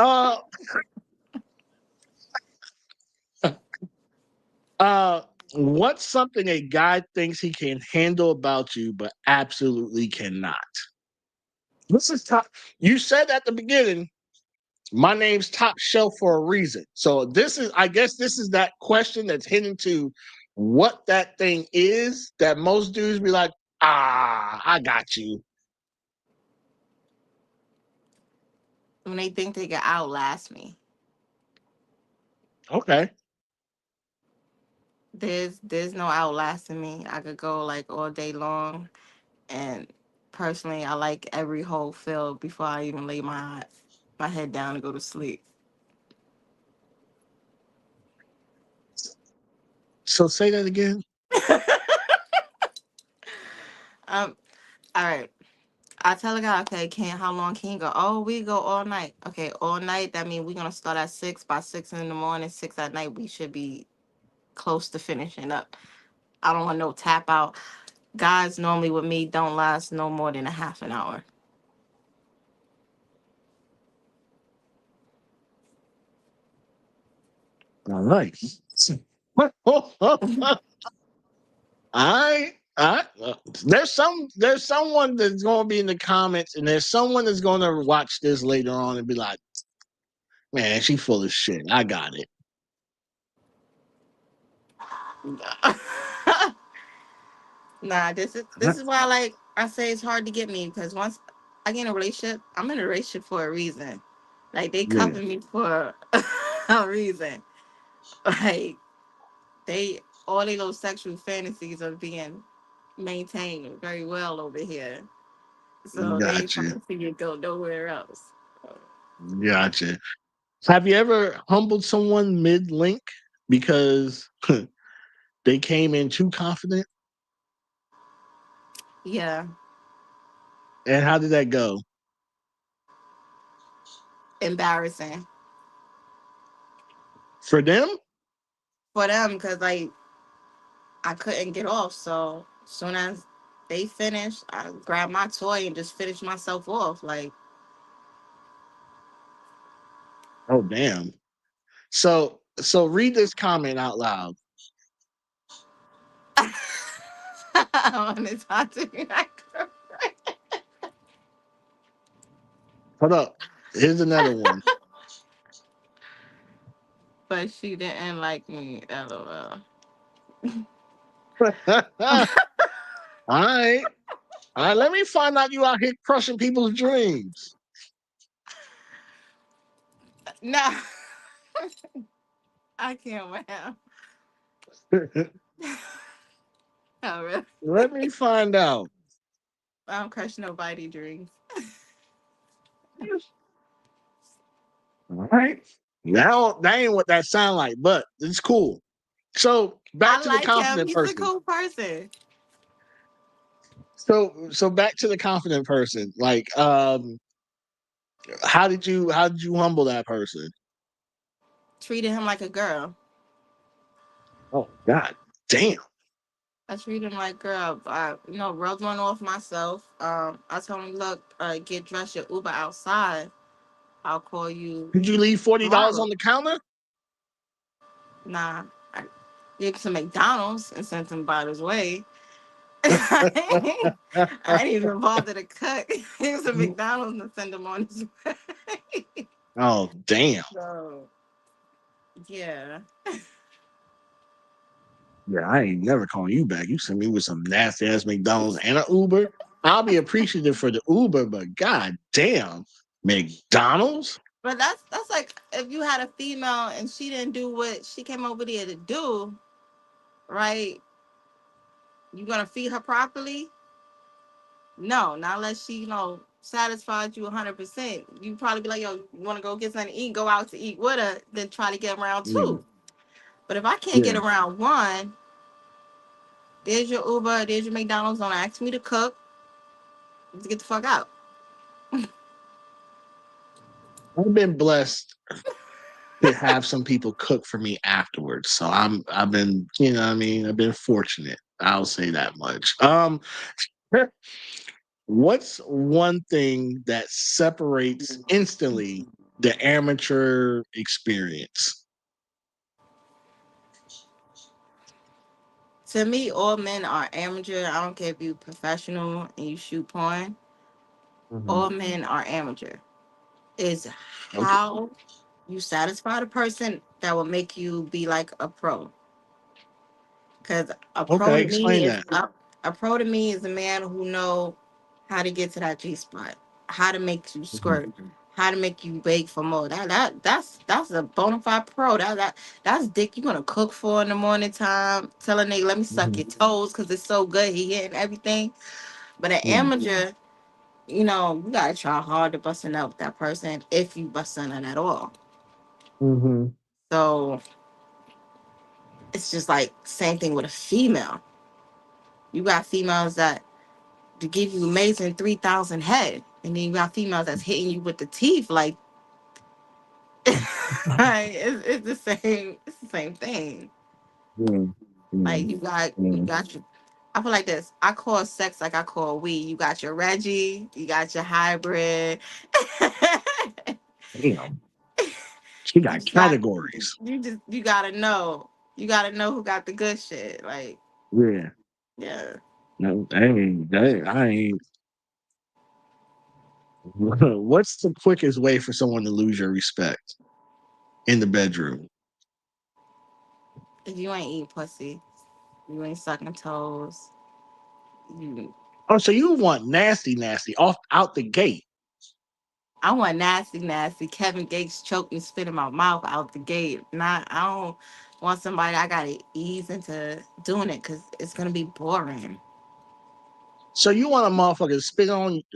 Uh, what's something a guy thinks he can handle about you, but absolutely cannot? This is top. You said at the beginning, my name's Top Shelf for a reason. So this is, I guess, this is that question that's hitting to what that thing is that most dudes be like, I got you. When they think they can outlast me, Okay. there's no outlasting me. I could go like all day long, and personally, I like every whole filled before I even lay my head down and go to sleep. So say that again. um, all right. I tell a guy, okay, can how long can you go? Oh, we go all night. Okay, all night. That means we're gonna start at 6. By 6 in the morning, 6 at night, we should be close to finishing up. I don't want no tap out. Guys normally with me don't last no more than a half an hour. All right. I there's someone that's gonna be in the comments, and there's someone that's gonna watch this later on and be like, man, she full of shit. I got it. Nah, this is why like I say it's hard to get me because once I get in a relationship, I'm in a relationship for a reason. Like they Yeah, cuffing me for a reason. Like they all these little sexual fantasies are being maintained very well over here. So they ain't gotcha. trying to see you go nowhere else. So, Gotcha. Have you ever humbled someone mid link because they came in too confident? yeah, And how did that go? embarrassing For them? for them because like I couldn't get off. So as soon as they finished, I grabbed my toy and just finished myself off. Like Oh damn. So read this comment out loud. I want to talk to you, Hold up. Here's another one. but she didn't like me. LOL. All right. All right. Let me find out you out here crushing people's dreams. No, I can't win. Oh, really? Let me find out. I don't crush nobody dreams. All right. Now that ain't what that sound like, but it's cool. So back I to the like him. confident He's a person. cool person. So back to the confident person. Like, how did you humble that person? Treated him like a girl. Oh God damn. I treat him like girl. I, rubbed one off myself. I told him, look, get dressed. Your Uber outside. I'll call you Did you leave $40 tomorrow. on the counter? Nah. gave him some McDonald's and sent him about his way. I ain't even bother to cook. Give him some McDonald's and send him on his way. Oh, damn. So yeah. Yeah, I ain't never calling you back. You send me with some nasty ass McDonald's and an Uber. I'll be appreciative for the Uber, but god damn, McDonald's? But that's like if you had a female and she didn't do what she came over there to do, right? You gonna feed her properly? No, not unless she, satisfied you 100%. You probably be like, yo, you want to go get something to eat? Go out to eat with her, then try to get around Mm, two. But if I can't get yeah. around one, there's your Uber, there's your McDonald's. Don't ask me to cook. Just get the fuck out. I've been blessed to have some people cook for me afterwards. So I've been, you know what I mean? I've been fortunate. I'll say that much. What's one thing that separates instantly the amateur experience? To me, all men are amateur. I don't care if you professional and you shoot porn. Mhm. All men are amateur. Is Okay. how you satisfy the person that will make you be like a pro. Because a pro Okay, to me explain is that. a pro to me is a man who know how to get to that G spot, how to make you Mhm. squirt, how to make you beg for more. That's a bona fide pro. That's dick you gonna cook for in the morning time. Tell a nigga let me suck Mhm. your toes because it's so good. He hitting everything. But an Mhm. amateur, you gotta try hard to bust in up with that person if you bust in it at all. Mhm. So it's just like same thing with a female. You got females that to give you amazing 3,000 head. And then you got females that's hitting you with the teeth. Like, right? It's the same. It's the same thing. Mhm. Like Mhm. you got your. I feel like this. I call sex like I call weed. You got your Reggie. You got your hybrid. Damn, she you got just got. categories. You gotta know. You gotta know who got the good shit. Like, Yeah. yeah. No, I ain't. What's the quickest way for someone to lose your respect in the bedroom? If you ain't eating pussy, you ain't sucking toes. You Oh, so you want nasty, nasty off out the gate? I want nasty, nasty. Kevin Gates choked me, spit in my mouth out the gate. Not, I don't want somebody I gotta ease into doing it because it's gonna be boring. So you want a motherfucker to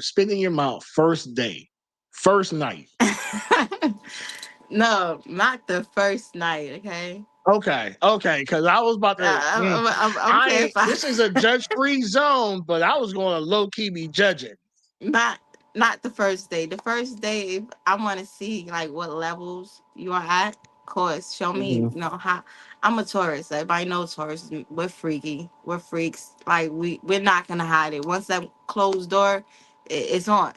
spit in your mouth first day, first night? No, not the first night. Okay, Okay, because I was about to. I'm I playing ain't. five. This is a judge-free zone, but I was going to low key be judging. Not not the first day. The first day, I want to see like what levels you are at. Of course, show me, Hmm. how. I'm a Taurus. Everybody knows Taurus. We're freaky. We're freaks. Like we're not gonna hide it. Once that closed door, it's on.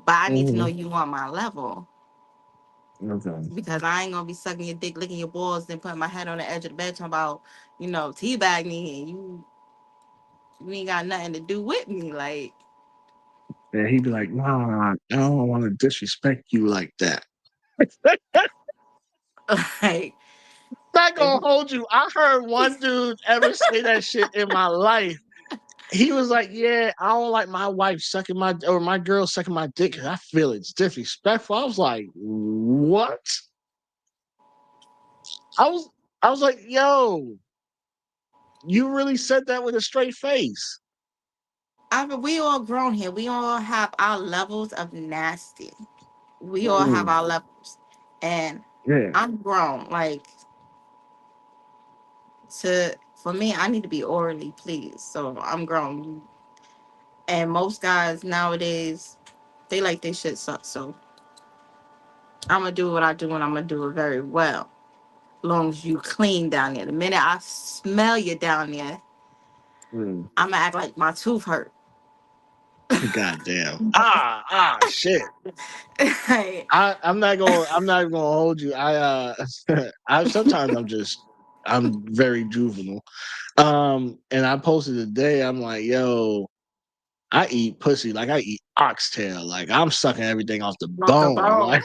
But I need to know Hmm. you on my level Okay. because I ain't gonna be sucking your dick, licking your balls, then putting my head on the edge of the bed talking about, teabag me and you ain't got nothing to do with me. Like, And he'd be like, "Nah, I don't want to disrespect you like that." like. Not If, gonna hold you. I heard one dude ever say that shit in my life. He was like, "Yeah, I don't like my wife sucking my or my girl sucking my dick 'cause I feel it's disrespectful." I was like, "What?" I was I was like, "Yo, you really said that with a straight face?" we all grown here. We all have our levels of nasty. We all have Mm, our levels, and yeah. I'm grown. Like to for me, I need to be orally pleased. So I'm grown, and most guys nowadays they like their shit suck. So I'm gonna do what I do, and I'm gonna do it very well. Long as you clean down there. The minute I smell you down there, Mm. I'm gonna act like my tooth hurt. God damn. Shit. Like, I'm not gonna hold you. I sometimes I'm just I'm very juvenile. And I posted today. I'm like, yo, I eat pussy like I eat oxtail. Like I'm sucking everything off the Off the bone. bone. Like,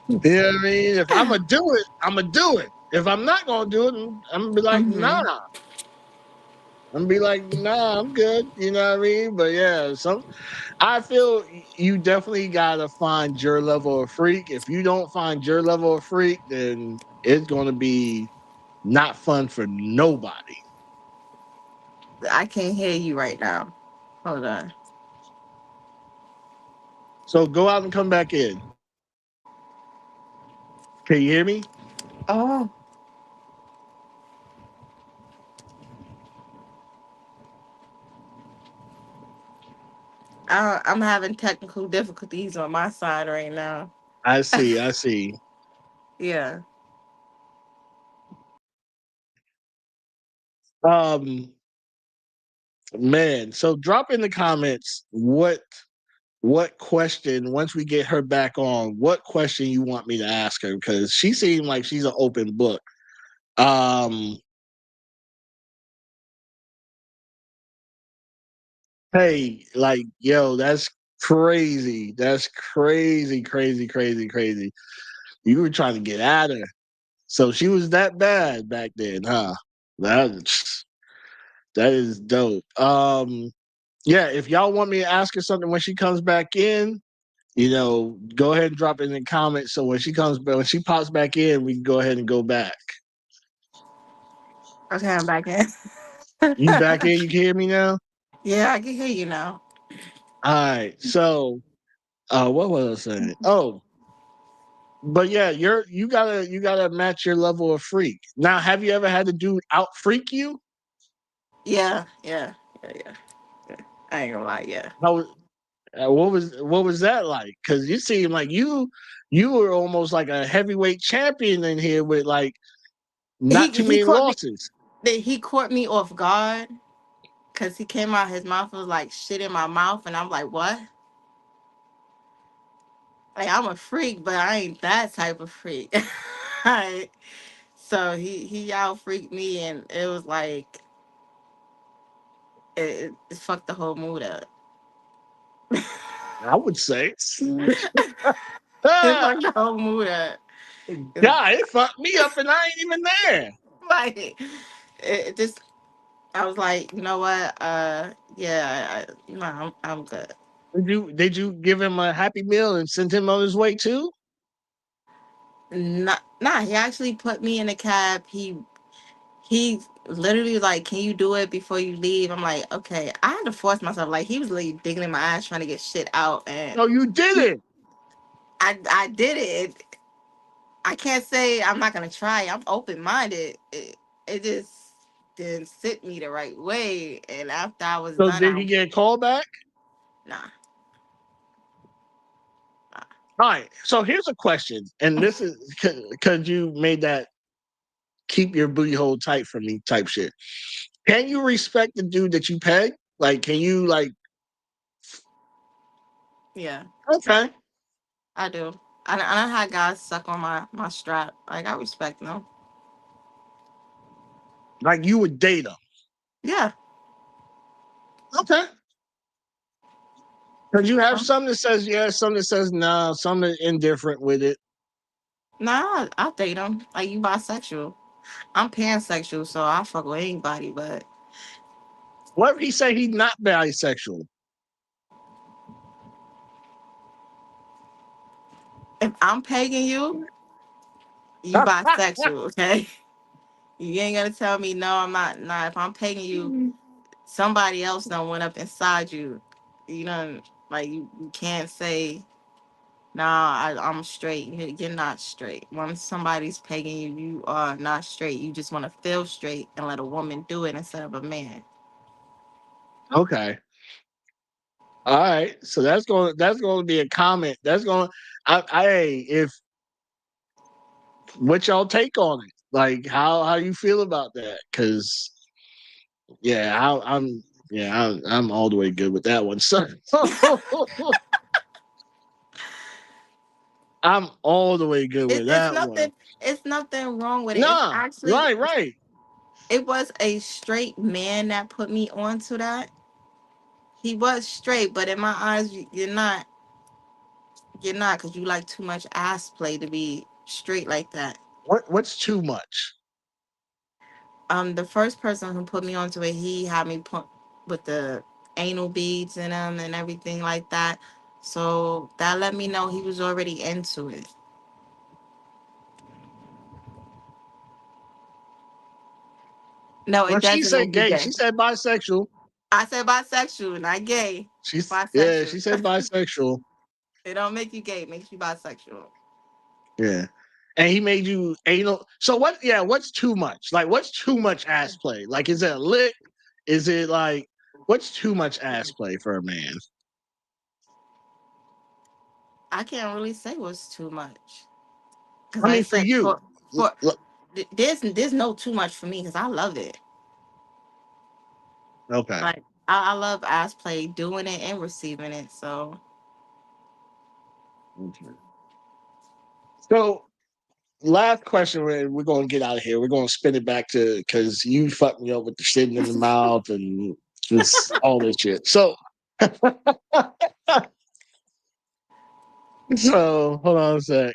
you know what I mean? If I'm gonna do it, I'm gonna do it. If I'm not gonna do it, I'm gonna be like, nah. Hmm. I'm gonna be like, nah, I'm good. You know what I mean? But yeah, I feel you definitely gotta find your level of freak. If you don't find your level of freak, then it's gonna be not fun for nobody. I can't hear you right now. Hold on. So go out and come back in. Can you hear me? Oh, I'm having technical difficulties on my side right now. I see, I see. Yeah. Um Man, so drop in the comments what question once we get her back on, what question you want me to ask her because she seemed like she's an open book. Um Hey, like, yo, that's crazy. That's crazy, crazy, crazy, crazy. You were trying to get at her. So she was that bad back then, huh? That that is dope. Yeah, if y'all want me to ask her something when she comes back in, go ahead and drop it in the comments. So when she pops back in, we can go ahead and go back. Okay, I'm back in. You back in? You can hear me now? Yeah, I can hear you now. All right. So, what was I saying? Oh, but yeah, you gotta match your level of freak. Now, have you ever had to do out freak you? Yeah, yeah, yeah, yeah. Yeah. I ain't gonna lie, yeah. How what was that like? Because you seem like you were almost like a heavyweight champion in here with like He not too he many caught me. losses. He caught me off guard because he came out his mouth was like shit in my mouth, and I'm like, what? Like I'm a freak, but I ain't that type of freak. Right. So he out freaked me, and it was like it fucked the whole mood up. I would say. It Ah, fucked the whole mood up. God, it fucked me up, and I ain't even there. Like it just I was like, you know what? Yeah, no, I'm good. Did you give him a happy meal and send him on his way too? Not, nah. He actually put me in a cab. He literally like, can you do it before you leave? I'm like, okay. I had to force myself. Like he was literally digging in my ass trying to get shit out, and No, you did it. I did it. I can't say I'm not gonna try. I'm open minded. It just didn't sit me the right way, and after I was So done, did he get a call back? nah, nah. All right. So here's a question, and this is because you made that keep your booty hole tight for me type shit. Can you respect the dude that you peg? Like, can you like? Yeah, Okay, I do. I had guys suck on my strap. Like I respect them. like you would date him. Yeah. Okay, because you have some that says yes, some that says no, some that indifferent with it. Nah, I'll date them. Like you bisexual. I'm pansexual, so I fuck with anybody. But What if he say he's not bisexual? if I'm pegging you, you bisexual, okay? You ain't gonna tell me no, I'm not. Nah, if I'm pegging you, somebody else done went up inside you. You know, like you can't say nah. I'm straight. You're not straight. When somebody's pegging you, you are not straight. You just want to feel straight and let a woman do it instead of a man. Okay. All right. So that's going to be a comment. That's going. If what y'all take on it? Like how you feel about that? Because yeah, I'm all the way good with that one. So I'm all the way good with It's that one. nothing. It's nothing wrong with it. It's Nah, actually right, right. it was a straight man that put me onto that. He was straight, but in my eyes, you're not. You're not because you like too much ass play to be straight like that. What's too much? The first person who put me onto it, he had me put with the anal beads in them and everything like that. So that let me know he was already into it. No, Well, it she doesn't said make you gay. gay. She said bisexual. I said bisexual, not gay. Yeah, Bisexual. she said bisexual. It don't make you gay. It makes you bisexual. Yeah. And he made you anal. So what? Yeah, what's too much? Like, what's too much ass play? Like, is it a lick? Is it like what's too much ass play for a man? I can't really say what's too much because I I mean, for said you. for Look, there's no too much for me because I love it. okay. Like I love ass play, doing it and receiving it. So Okay. So last question. We're going to get out of here. We're going to spin it back to because you fucked me up with the shit in the mouth and just all this shit. So, so hold on a sec.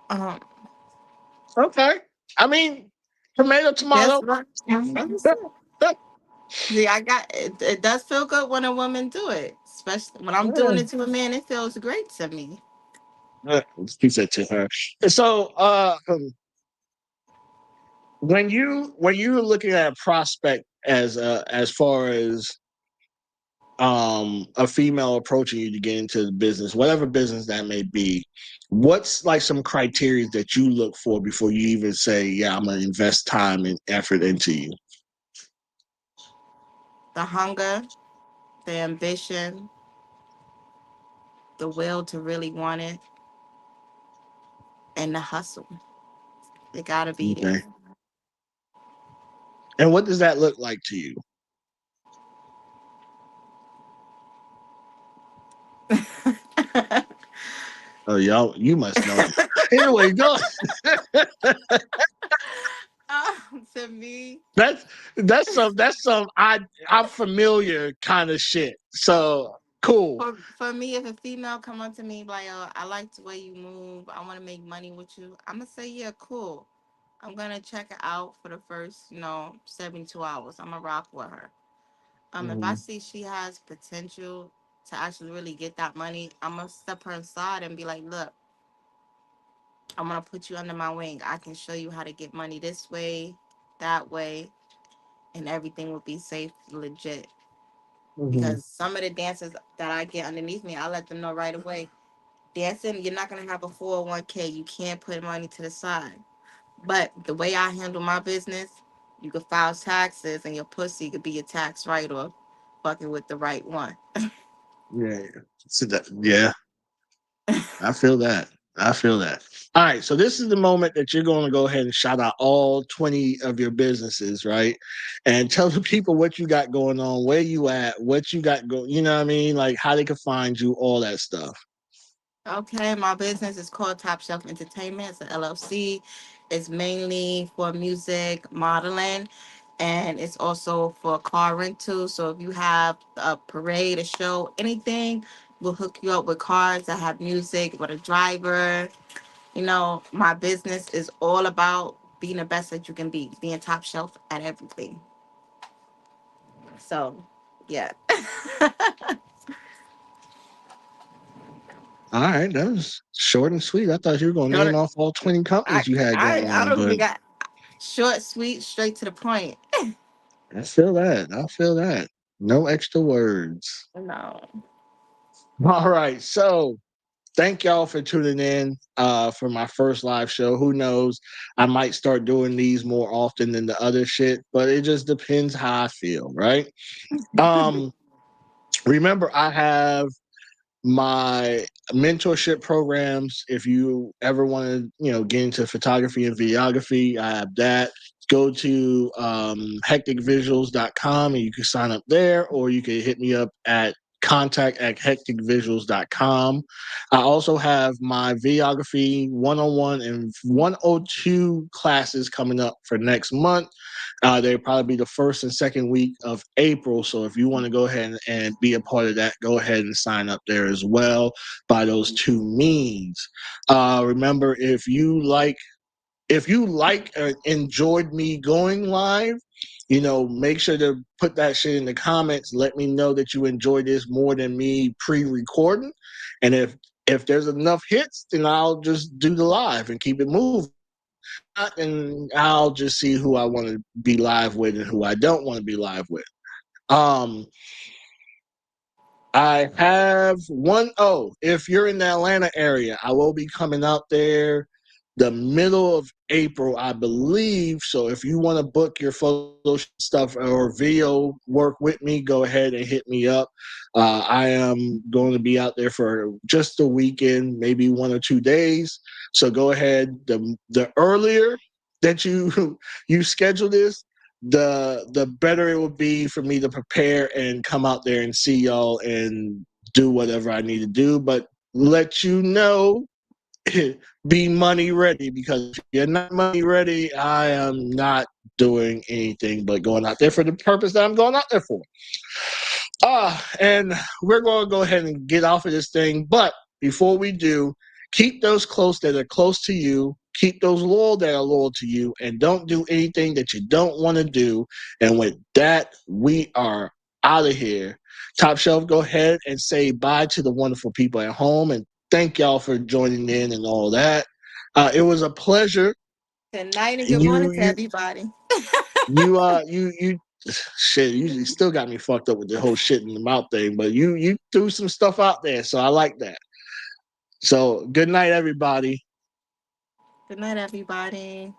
um, Okay. I mean, tomato, that's tomato. what. See, I got it. It does feel good when a woman do it, especially when I'm doing it to a man. It feels great to me. He said to her. So, when you're looking at a prospect as far as a female approaching you to get into the business, whatever business that may be, what's like some criteria that you look for before you even say, "Yeah, I'm gonna invest time and effort into you"? The hunger, the ambition, the will to really want it, and the hustle. They gotta be Okay. there. And what does that look like to you? Oh, y'all, you must know. Anyway, go. To me, That's that's some I'm familiar kind of shit. So cool. for me, if a female come up to me like, "Oh, I like the way you move. I want to make money with you," I'm gonna say, "Yeah, cool." I'm gonna check it out for the first, 72 hours. I'm gonna rock with her. If I Mhm. see she has potential to actually really get that money, I'm gonna step her inside and be like, "Look, I'm gonna put you under my wing. I can show you how to get money this way, that way, and everything will be safe, legit." Mhm. Because some of the dancers that I get underneath me, I let them know right away. Dancing, you're not gonna have a 401k. You can't put money to the side. But the way I handle my business, you could file taxes and your pussy could be your tax write off, fucking with the right one. Yeah. So yeah, I feel that. I feel that. All right, so this is the moment that you're going to go ahead and shout out all 20 of your businesses, right? And tell the people what you got going on, where you at, what you got going, you know what I mean? Like how they can find you, all that stuff. Okay, my business is called Top Shelf Entertainment. It's an LLC. It's mainly for music, modeling, and it's also for car rental. So if you have a parade, a show, anything, we'll hook you up with cars that have music, with a driver. My business is all about being the best that you can be, being top shelf at everything. So, yeah. All right, that was short and sweet. I thought you were going to name Don't- off all 20 companies you had going I on, don't but even got short, sweet, straight to the point. I feel that. I feel that. No extra words. No. All right. So thank y'all for tuning in for my first live show. Who knows? I might start doing these more often than the other shit, but it just depends how I feel, right? Um, remember, I have my mentorship programs. If you ever want to, get into photography and videography, I have that. Go to hektekvisuals.com and you can sign up there, or you can hit me up at contact@hektekvisuals.com. I also have my videography 101 and 102 classes coming up for next month. They'll probably be the first and second week of April. So if you want to go ahead and be a part of that, go ahead and sign up there as well by those two means. Remember, if you like or enjoyed me going live, make sure to put that shit in the comments. Let me know that you enjoyed this more than me pre-recording. And if there's enough hits, then I'll just do the live and keep it moving. Not, and I'll just see who I want to be live with and who I don't want to be live with. Um, I have one. Oh, if you're in the Atlanta area, I will be coming out there the middle of April, I believe. So if you want to book your photo stuff or video work with me, go ahead and hit me up. I am going to be out there for just a weekend, maybe 1 or 2 days. So go ahead. The earlier that you you schedule this, the better it would be for me to prepare and come out there and see y'all and do whatever I need to do. But let you know, be money ready, because if you're not money ready, I am not doing anything but going out there for the purpose that I'm going out there for. And we're going to go ahead and get off of this thing. But before we do, keep those close that are close to you. Keep those loyal that are loyal to you. And don't do anything that you don't want to do. And with that, we are out of here. Top Shelf, go ahead and say bye to the wonderful people at home. And thank y'all for joining in and all that. It was a pleasure. Good night and good You, morning to you, everybody. you shit, you still got me fucked up with the whole shit in the mouth thing, but you threw some stuff out there, so I like that. So good night, everybody. Good night, everybody.